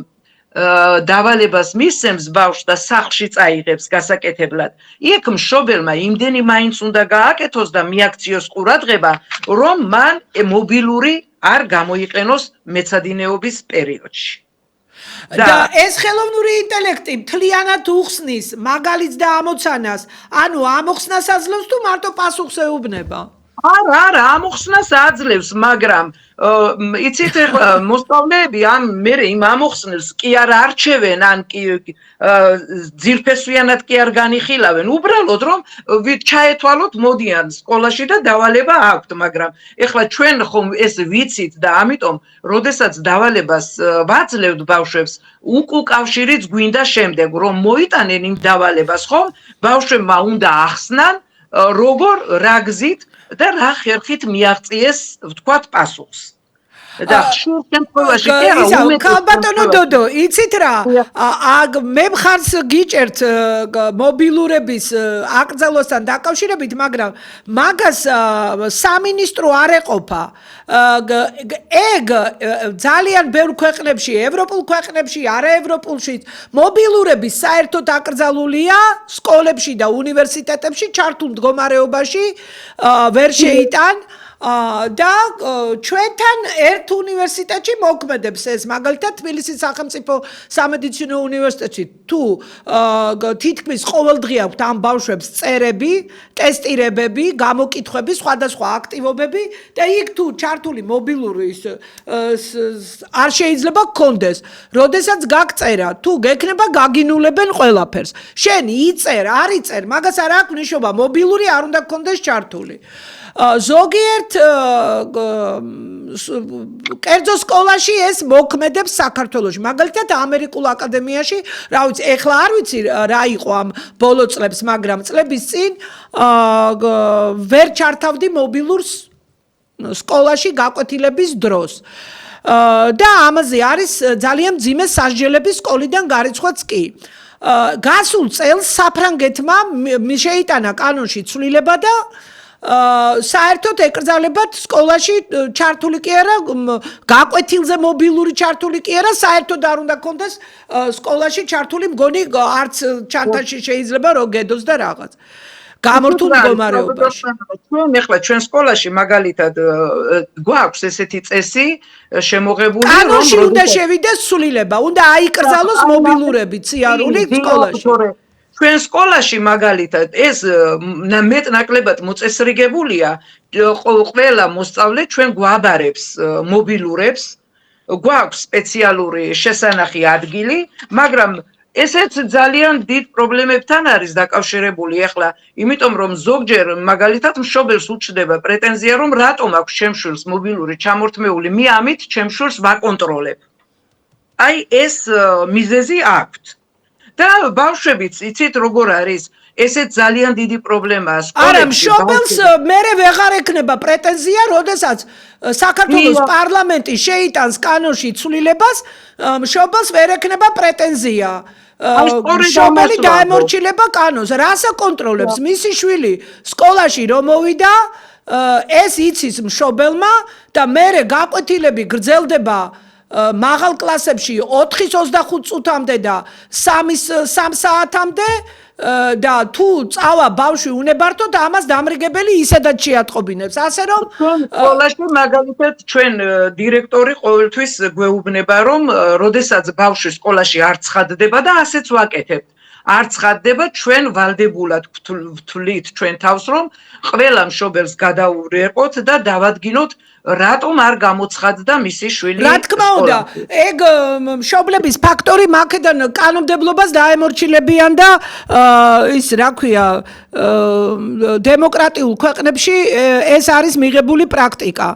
დავალებას მისცემს ბავშვს და სახლში წაიღებს გასაკეთებლად, იქ მშობელმა იმდენი მაინც უნდა გააკეთოს და მიაქციოს ყურადღება, რომ მან მობილური არ გამოიყენოს მეცადინეობის პერიოდში.
და ეს ხელოვნური ინტელექტი მთლიანად უხსნის მაგალითს და ამოცანას, ანუ ამოხსნას აძლევს თუ მარტო პასუხს ეუბნება?
არა, ამოხსნას აძლევს, მაგრამ იცით მოსწავლეები მერე იმ ამოხსნელს კი არ არჩევენ, ან კი ძირფესვიანად კი არ განიხილავენ, უბრალოდ რომ ჩაეთვალოთ მოდიან სკოლაში და დავალება აქვთ, მაგრამ ეხლა ჩვენ ხომ ეს ვიცით და ამიტომ როდესაც დავალებას ვაძლევთ ბავშვებს, უკავშირიც გვინდა შემდეგ, რომ მოიტანენ იმ დავალებას, ხომ ბავშვებმა უნდა ახსნან როგორ რა გზით და რა ხერხით მიაღწიეს, ვთქვათ, პასუხს. და ხშირ შემთხვევაში კი არა,
ქალბატონო დოდო, იცით რა, მე მხარს გიჭერთ მობილურების აკრძალვასთან დაკავშირებით, მაგრამ მაგას სამინისტრო არ ეყოფა. ეგ ძალიან ბევრ ქვეყნებში, ევროპულ ქვეყნებში, არაევროპულში მობილურები საერთოდ აკრძალულია სკოლებში და უნივერსიტეტებში ჩართულ მდგომარეობაში ვერ შეიტან და ჩვენთან ერთ უნივერსიტეტში მოქმედებს ეს, მაგალითად თბილისის სახელმწიფო სამედიცინო უნივერსიტეტში თუ თითქმის ყოველდღე აქვთ ამ ბავშვებს წერები, ტესტირებები, გამოკითხვები, სხვადასხვა აქტივობები და იქ თუ ჩართული მობილური არ შეიძლება გქონდეს. როდესაც გაგწერა, თუ გექნება გაგინულებენ ყველაფერს. შენ იწერ, არ იწერ, მაგას არ აქვს ნიშნობა, მობილური არ უნდა გქონდეს ჩართული. ზოგიერთ კერძო სკოლაში ეს მოქმედებს საქართველოში. მაგალითად ამერიკულ აკადემიაში, რა ვიცი, ეხლა არ ვიცი რა იყო ამ ბოლო წლებს, მაგრამ წლების წინ ვერ ჩართავდი მობილურს სკოლაში გაკვეთილების დროს. და ამაზე არის ძალიან მძიმე სასჯელები სკოლიდან გარიცხვაც კი. გასულ წელს საფრანგეთმა შეიტანა კანონში ცვლილება და საერთოდ ეკრძალებათ სკოლაში ჩართული კი არა, გაკვეთილზე მობილური ჩართული კი არა, საერთოდ არ უნდა გქონდეს სკოლაში ჩართული, მგონი არც ჩანთაში შეიძლება რომ გედოს და რაღაც. გამორთულ მდგომარეობაში.
ჩვენ ეხლა ჩვენ სკოლაში მაგალითად გვაქვს ესეთი წესი შემოღებული, რომ
კანონში უნდა შევიდეს ცვლილება, უნდა აიკრძალოს მობილურები ციარული სკოლაში.
ჩვენ სკოლაში მაგალითად ეს მეტნაკლებად მოწესრიგებულია, ყველა მოსწავლე ჩვენ გვაბარებს მობილურებს, გვაქვს სპეციალური შესანახი ადგილი, მაგრამ ესეც ძალიან დიდ პრობლემებთან არის დაკავშირებული ახლა, იმიტომ რომ ზოგჯერ მაგალითად მშობელს უჩნდება პრეტენზია, რომ რატომ აქვს ჩემშვილს მობილური ჩამორთმეული, მე ამით ჩემშვილს ვაკონტროლებ. აი ეს მიზეზი აქვთ. და ბავშვებიც იცით როგორ არის, ესეც ძალიან დიდი პრობლემაა სკოლებში.
არა, მშობელს მერე ვეღარ ექნება პრეტენზია, როდესაც საქართველოს პარლამენტი შეიტანს კანონში ცვლილებას, მშობელს ვერ ექნება პრეტენზია. მშობელი დაემორჩილება კანონს, რას აკონტროლებს? მისი შვილი სკოლაში რომ მოვიდა, ეს იცის მშობელმა და მერე გაკვეთილები გრძელდება მაღალ კლასებში 4-25 წუთამდე და 3 საათამდე და თუ წავა ბავშვი უნებართოდ ამას დამრიგებელი ისედაც შეატყობინებს. ასე რომ
სკოლაში მაგალითად ჩვენ დირექტორი ყოველთვის გვეუბნება, რომ როდესაც ბავშვი სკოლაში არ ცხადდება და ასეც ვაკეთებთ. არ ცხადდება ჩვენ ვალდებულად ვთვლით ჩვენ თავს რომ ყველა მშობელს გადაურეკოთ და დავადგინოთ რატომ არ გამოცხადდა მისი შვილი
რა თქმა უნდა ეგ მშობლების ფაქტორი მაქედან კანონმდებლობას დაემორჩილებიან და ის რა ქვია დემოკრატიულ ქვეყნებში ეს არის მიღებული პრაქტიკა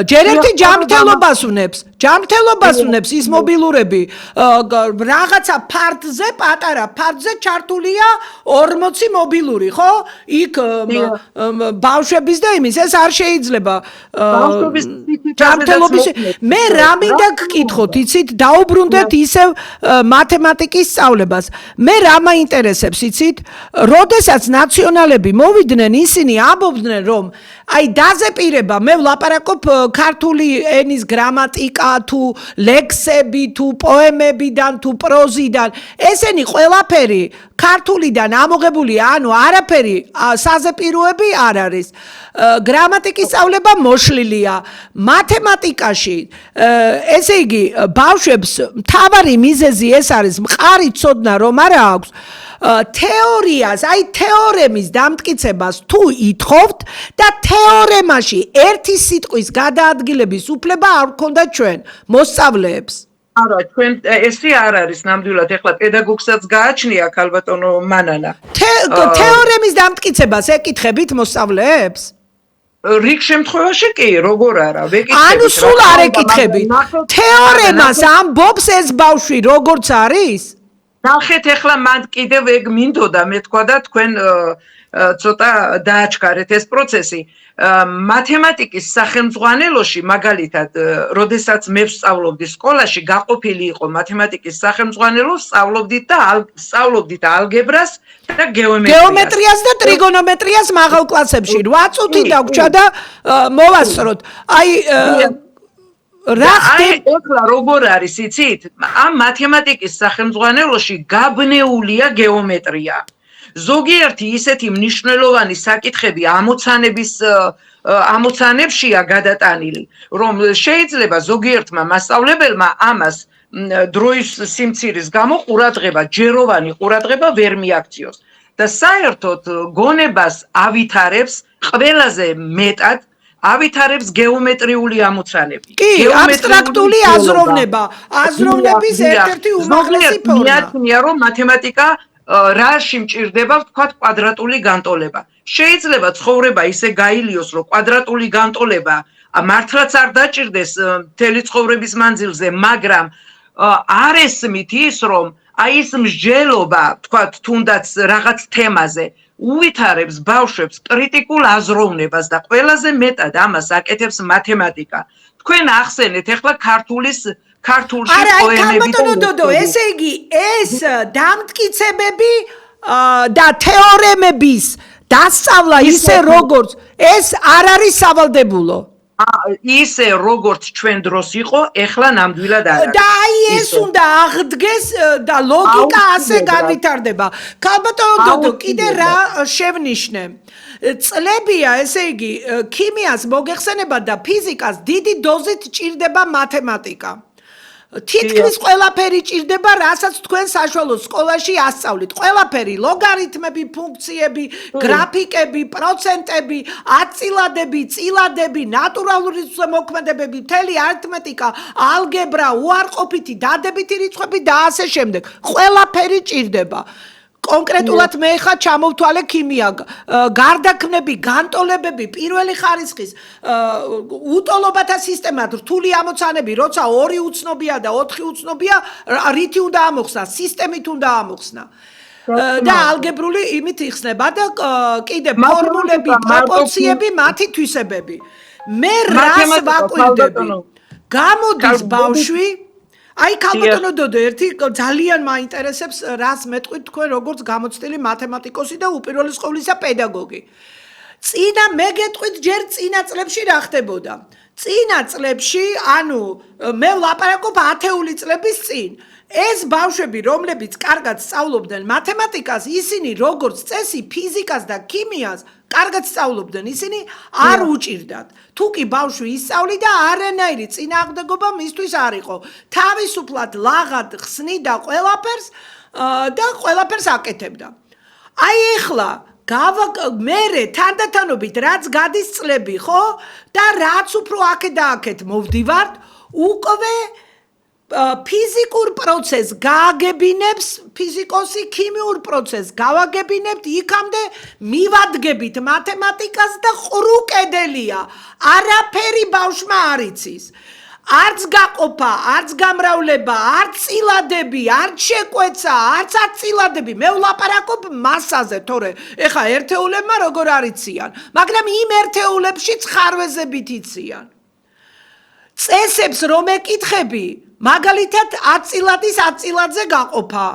ჯერ ერთი ჯანმრთელობას უნებს ის მობილურები რაღაცა ფარდზე პატარა ფარდზე ჩართულია 40 მობილური ხო იქ ბავშვების და იმის ეს არ შეიძლება მე რა მინდა გკითხოთ იცით დაუბრუნდეთ ისევ მათემატიკის სწავლებას მე რა მაინტერესებს იცით როდესაც ნაციონალები მოვიდნენ ისინი ამბობდნენ რომ აი დაზეპირება მე ვლაპარაკობ ქართული ენის გრამატიკა თუ ლექსები თუ პოემებიდან თუ პროზიდან ესენი ყველაფერი ქართულიდან ამოღებულია ანუ არაფერი საზეპიროები არ არის გრამატიკის სწავლება მოშლილია მათემატიკაში ესე იგი ბავშვებს მთავარი მიზეზი ეს არის მყარი ცოდნა რომ არა აქვს თეორიას, აი თეორემის დამტკიცებას თუ ითხოვთ და თეორემაში ერთი სიტყვის გადაადგილების უფლება არ გქონდა ჩვენ მოსწავლეებს.
არა, ჩვენ ესე არ არის ნამდვილად ეხლა პედაგოგსაც გააჩნია ქალბატონო მანანა.
თეორემის დამტკიცებას ეკითხებით მოსწავლეებს?
რიგ შემთხვევაში კი, როგორ არა, ვეკითხებით.
ანუ სულ არ ეკითხებით. თეორემას ამბობს ეს ბავშვი როგორც არის?
ნახეთ ეხლა მან კიდევ ეგ მინდოდა მე თქვა და თქვენ ცოტა დააჩქარეთ ეს პროცესი მათემატიკის სახელმძღვანელოში მაგალითად როდესაც მე ვსწავლობდი სკოლაში გაყოფილი იყო მათემატიკის სახელმძღვანელო სწავლობდით ალგებრას და
გეომეტრიას და ტრიგონომეტრიას მაღალ კლასებში 8 წუთი დაგვრჩა და მოვასწროთ აი
ეხლა როგორ არის იცით ამ მათემატიკის სახელმძღვანელოში გაბნეულია გეომეტრია ზოგიერთი ისეთი მნიშვნელოვანი საკითხები ამოცანებშია გადატანილი რომ შეიძლება ზოგიერთმა მასწავლებელმა ამას დროის სიმცირის გამო ჯეროვანი ყურადღება ვერ მიაქციოს და საერთოდ გონებას ავითარებს ყველაზე მეტად ავითარებს გეომეტრიული ამოცანები.
კი, აბსტრაქტული აზროვნების ერთ-ერთი უმაღლესი ფორმა.
მეცნია რომ მათემატიკა რაში მჭირდება, ვთქვათ, კვადრატული განტოლება. შეიძლება ცხოვრება ისე გაილიოს, რომ კვადრატული განტოლება მართლაც არ დაჭირდეს მთელი ცხოვრების მანძილზე, მაგრამ არ ესმით ის, რომ აი ეს მსჯელობა, ვთქვათ, თუნდაც რაღაც თემაზე უვითარებს ბავშვებს კრიტიკულ აზროვნებას და ყველაზე მეტად ამას აკეთებს მათემატიკა. თქვენ ახსენეთ ახლა ქართულში პოემები
და ესე იგი ეს დამტკიცებები და თეორემების დასწავლა ისე როგორც ეს არ არის სავალდებულო.
ისე როგორც ჩვენ დროს იყო, ეხლა ნამდვილად არ არის.
და აი ეს უნდა აღდგეს და ლოგიკა ასე განვითარდება. ქალბატონო დოდო, კიდე რა შევნიშნე? წლებია, ესე იგი, ქიმიას მოგეხსენებათ და ფიზიკას დიდი დოზით ჭირდება მათემატიკა. თითქმის ყველაფერი ჭირდება, რასაც თქვენ საშუალო სკოლაში ასწავლით. ყველაფერი, ლოგარითმები, ფუნქციები, გრაფიკები, პროცენტები, აწილადები, წილადები, ნატურალური ზემოქმედებები, მთელი არითმეტიკა, ალგებრა, უარყოფითი, დადებითი რიცხვები და ასე შემდეგ. ყველაფერი ჭირდება. კონკრეტულად მე ხა ჩამოვთვალე ქიმია, გარდაქმნები, განტოლებები, პირველი ხარისხის უტოლობათა სისტემა, რთული ამოცანები, როცა 2 უცნობია და 4 უცნობია, რითი უნდა ამოხსნა, სისტემით უნდა ამოხსნა. და ალგებრული იმით იხსნება და კიდე ფორმულები, პროპორციები, მათი თვისებები. მე რას ვაკვირდები? გამოდის ბავშვი აი ქალბატონო დოდო ერთი ძალიან მაინტერესებს რას მეტყვით თქვენ როგორც გამოცდილი მათემატიკოსი და უპირველეს ყოვლისა პედაგოგი. წინა მე გეტყვით ჯერ წინა წლებში რა ხდებოდა. წინა წლებში, ანუ მე ვლაპარაკობ 10-ეული წლების წინ. ეს ბავშვები, რომლებიც კარგად სწავლობდნენ მათემატიკას, ისინი როგორც წესი ფიზიკას და ქიმიას კარგად სწავლობდნენ, ისინი არ უჭირდათ. თუ კი ბავშვი ისწავლიდა, არანაირი წინააღმდეგობა მისთვის არ იყო. თავისუფლად ლაღად ხსნიდა ყველაფერს და ყველაფერს აკეთებდა. აი ეხლა მერე თანდათანობით რაც გადის წლები, ხო? და რაც უფრო აქეთ და აქეთ მოვდივართ, უკვე ფიზიკურ პროცესს გააგებინებს ფიზიკოსი, ქიმიურ პროცესს გავაგებინებთ, იქამდე მივადგებით მათემატიკას და ყრუკედელია. არაფერი ბავშვმა არ იცის. არც გაყოფა, არც გამრავლება, არც წილადები, არც შეკვეცა, არც წილადები. მე ვლაპარაკობ მასაზე, თორე ეხა ერთეულებმა როგორ არიციან, მაგრამ იმ ერთეულებშიც ხარვეზებით იციან. წესებს რომ ეკითხები, მაგალითად აწილადის აწილადზე გაყოფა,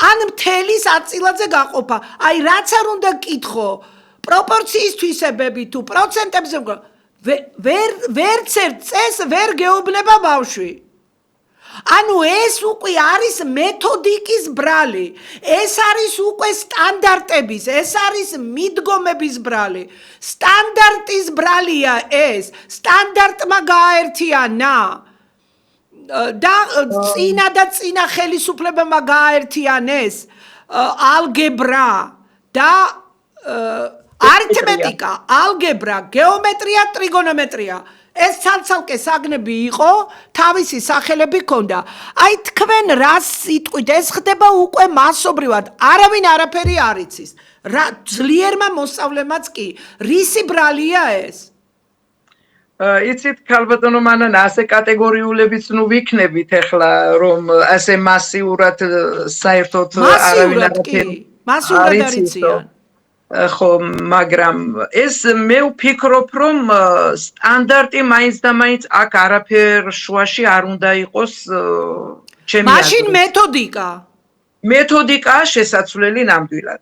ან მთელის აწილადზე გაყოფა. აი რაც არ უნდა კითხო, პროპორციის თვისებები თუ პროცენტებზე ვერც ერთ წესს ვერ გეუბნება ბავშვი. ანუ ეს უკვე არის მეთოდიკის ბრალი, ეს არის უკვე სტანდარტების, ეს არის მიდგომების ბრალი. სტანდარტის ბრალია ეს, სტანდარტმა გააერთიანა და წინა ხელისუფლებებმა გააერთიანეს ალგებრა და არითმეტიკა, ალგებრა, გეომეტრია, ტრიგონომეტრია. ეს ცალ-ცალკე საგნები იყო, თავისი სახელები ჰქონდა. აი თქვენ რას სიტყვით, ეს ხდება უკვე მასობრივად, არავინ არაფერი არ იცის. ძლიერმა მოსწავლემაც კი, რისი ბრალია ეს?
იცით, ქალბატონო მანანა, ასე კატეგორიულებიც ნუ ვიქნებით ახლა, რომ ასე მასიურად საერთოდ არავინ არაფერი
მასიურად არ იციან.
ხო, მაგრამ ეს მე ვფიქრობ, რომ სტანდარტი მაინც და მაინც აქ არაფერ შუაში არ უნდა იყოს ჩემი აზრით. მაშინ მეთოდიკაა შესაძლებელი ნამდვილად.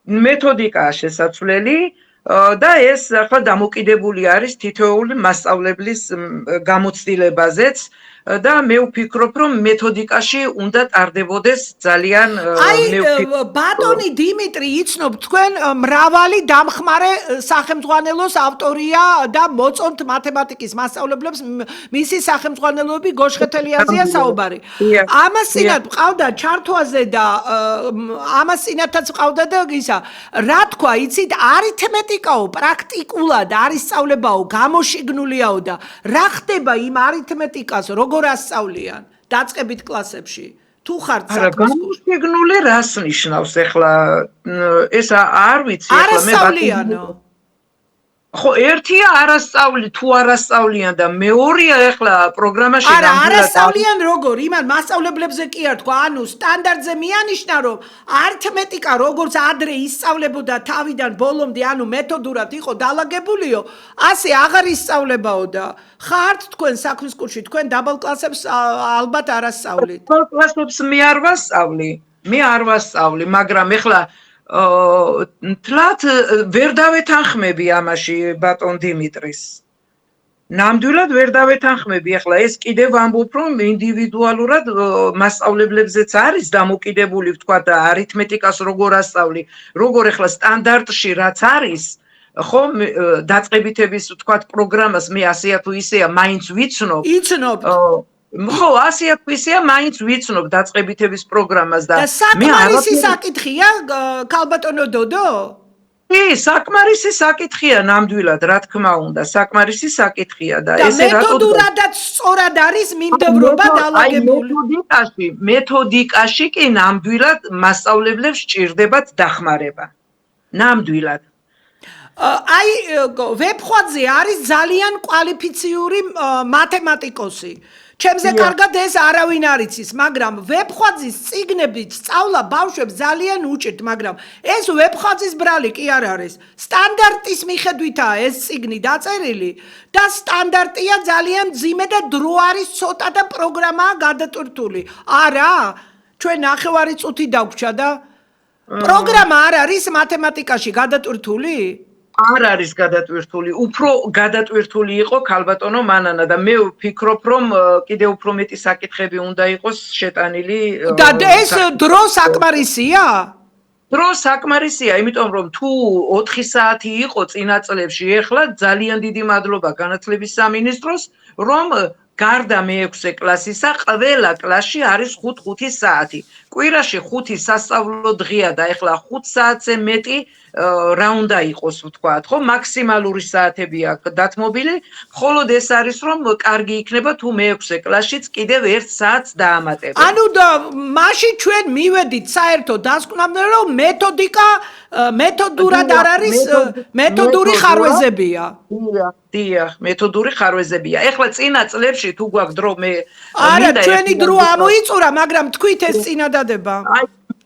მეთოდიკაა შესაძლებელი და ეს ახლა დამოკიდებული არის თითოეული მასწავლებლის გამოცდილებაზეც და მე ვფიქრობ, რომ მეთოდიკაში უნდა ტარდებოდეს ძალიან
ბატონი დიმიტრი იცნობ, თქვენ მრავალი დამხმარე სახელმძღვანელოს ავტორია და მოწონთ მათემატიკის მასწავლებლებს მისი სახელმძღვანელოები გოშხეთელიაზეა საუბარი. ამას წინათ ყავდა ჩართვაზე და ამას წინათაც ყავდა და ისა, რა თქვა, იცით, არითმეტიკაო პრაქტიკულად არის სწავლებაო, გამოშიგნულიაო და რა ხდება იმ არითმეტიკას როგორ ასწავლიან დაწყებით კლასებში თუ ხართ საქმის
გამოშიგნული რას ნიშნავს ახლა ეს არ ვიცი
ახლა მე არასწავლიანო
ხო ერთია არასწავლი თუ არასწავლიან და მეორეა ახლა პროგრამაში
ნამდვილად არასწავლიან როგორ იმან მასწავლებლებზე კი არ თქვა ანუ სტანდარტზე მიანიშნა რომ არითმეტიკა როგორც ადრე ისწავლებოდა თავიდან ბოლომდე ანუ მეთოდურად იყო დალაგებულიო ასე აღარ ისწავლებაო და ხართ თქვენ საქმის კურსში თქვენ დაბალ კლასებს ალბათ არასწავლით
დაბალ კლასებს მე არ ვასწავლი მაგრამ ახლა თლათ ვერ დავეთანხმები ამაში ბატონ დიმიტრის. ნამდვილად ვერ დავეთანხმები. ახლა ეს კიდევ ამბობ რომ ინდივიდუალურად მასწავლებლებზეც არის დამოკიდებული თქვა და არითმეტიკას როგორ ასწავლი, როგორ ახლა სტანდარტში რაც არის, ხო დაწყებითების თქვა პროგრამას მე ასეა თუ ისეა მაინც ვიცნობ.
იცნობ.
ხო, ასეა თუ ისეა მაინც ვიცნობ დაწყებითების პროგრამას და
საკმარისი საკითხია ქალბატონო დოდო?
კი, საკმარისი საკითხია ნამდვილად, რა თქმა უნდა, საკმარისი საკითხია და
ესე რატო მეთოდურადაც სწორად არის მიმდევრობა დალაგებული.
მეთოდიკაში კი ნამდვილად მასწავლებლებს სჭირდებათ დახმარება. ნამდვილად.
აი ვებხვაძე არის ძალიან კვალიფიციური მათემატიკოსი. ჩემზე კარგად ეს არავინ არ იცის, მაგრამ ვებხვაძის წიგნებით სწავლა ბავშვებს ძალიან უჭირთ, მაგრამ ეს ვებხვაძის ბრალი კი არ არის. სტანდარტის მიხედვითაა ეს წიგნი დაწერილი და სტანდარტია ძალიან მძიმე და დრო არის ცოტა და პროგრამაა გადატვირთული. არა, ჩვენ ნახევარი წუთი დაგვჭა და პროგრამა არ არის მათემატიკაში გადატვირთული?
არ არის გადატვირთული, უფრო გადატვირთული იყო ქალბატონო მანანა და მე ვფიქრობ რომ კიდევ უფრო მეტი საკითხები უნდა იყოს შეტანილი
და ეს დრო საკმარისია?
დრო საკმარისია, იმიტომ რომ თუ 4 საათი იყო წინა წლებში, ეხლა ძალიან დიდი მადლობა განათლების სამინისტროს, რომ გარდა მე-6 კლასისა, ყველა კლასში არის 5 საათი. კვირაში 5 სასწავლო დღეა და ეხლა 5 საათზე მეტი რა უნდა იყოს, ვთქვათ, ხო, მაქსიმალური საათები აქვს დათმობილი, მხოლოდ ეს არის, რომ კარგი იქნება თუ მე-6 კლასშიც კიდევ 1 საათს დაამატებენ.
ანუ მაშინ ჩვენ მივედით საერთო დასკვნამდე, რომ მეთოდურად არ არის მეთოდური ხარვეზებია.
დიახ, მეთოდური ხარვეზებია. ეხლა წინა წლებში თუ გვაქვს დრო მე
არა, ჩვენი დრო ამოიწურა, მაგრამ თქვით ეს წინადადება.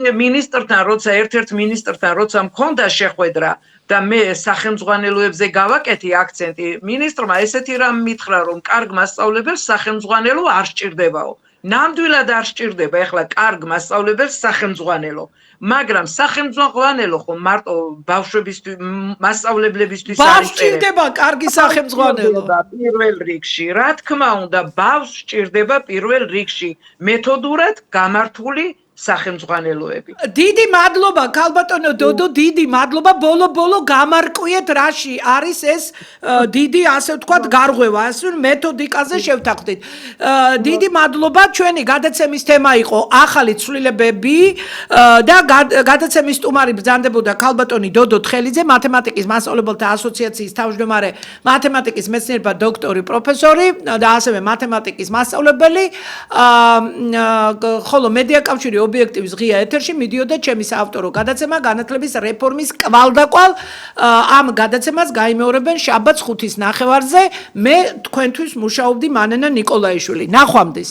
მინისტრთან, როცა ერთ-ერთ მინისტრთან, როცა მქონდა შეხვედრა და მე სახელმძღვანელოებზე გავაკეთი აქცენტი, მინისტრმა ესეთი რამ მითხრა, რომ კარგ მასწავლებელს სახელმძღვანელო არ სჭირდებაო. ნამდვილად არ სჭირდება ეხლა კარგ მასწავლებელს სახელმძღვანელო. მაგრამ სახელმძღვანელო ხო მარტო ბავშვებისთვის, მასწავლებლებისთვის
ბავშვს სჭირდება კარგი სახელმძღვანელო.
პირველ რიგში, რა თქმა უნდა, ბავშვს სჭირდება პირველ რიგში მეთოდურად გამართული სახელმძღვანელოები.
დიდი მადლობა ქალბატონო დოდო, დიდი მადლობა. ბოლო გამარკვიეთ რაში არის ეს დიდი, ასე ვთქვათ, გარღვევა, ასე მეთოდიკაზე შევთანხმდით. დიდი მადლობა. ჩვენი გადაცემის თემა იყო ახალი ცვლილებები და გადაცემის სტუმარი ბრძანდებოდა ქალბატონი დოდო თხელიძე, მათემატიკის მასწავლებელთა ასოციაციის თავმჯდომარე, მათემატიკის მეცნიერება დოქტორი, პროფესორი და ასევე მათემატიკის მასწავლებელი. ხოლო მედია კავშირი ობიექტივის ღია ეთერში მიდიოდა ჩემი საავტორო გადაცემა განათლების რეფორმის კვალდაკვალ. ამ გადაცემას გაიმეორებენ შაბათს 5:30-ზე. მე თქვენთვის მუშაობდი მანენა ნიკოლაიშვილი. ნახვამდის.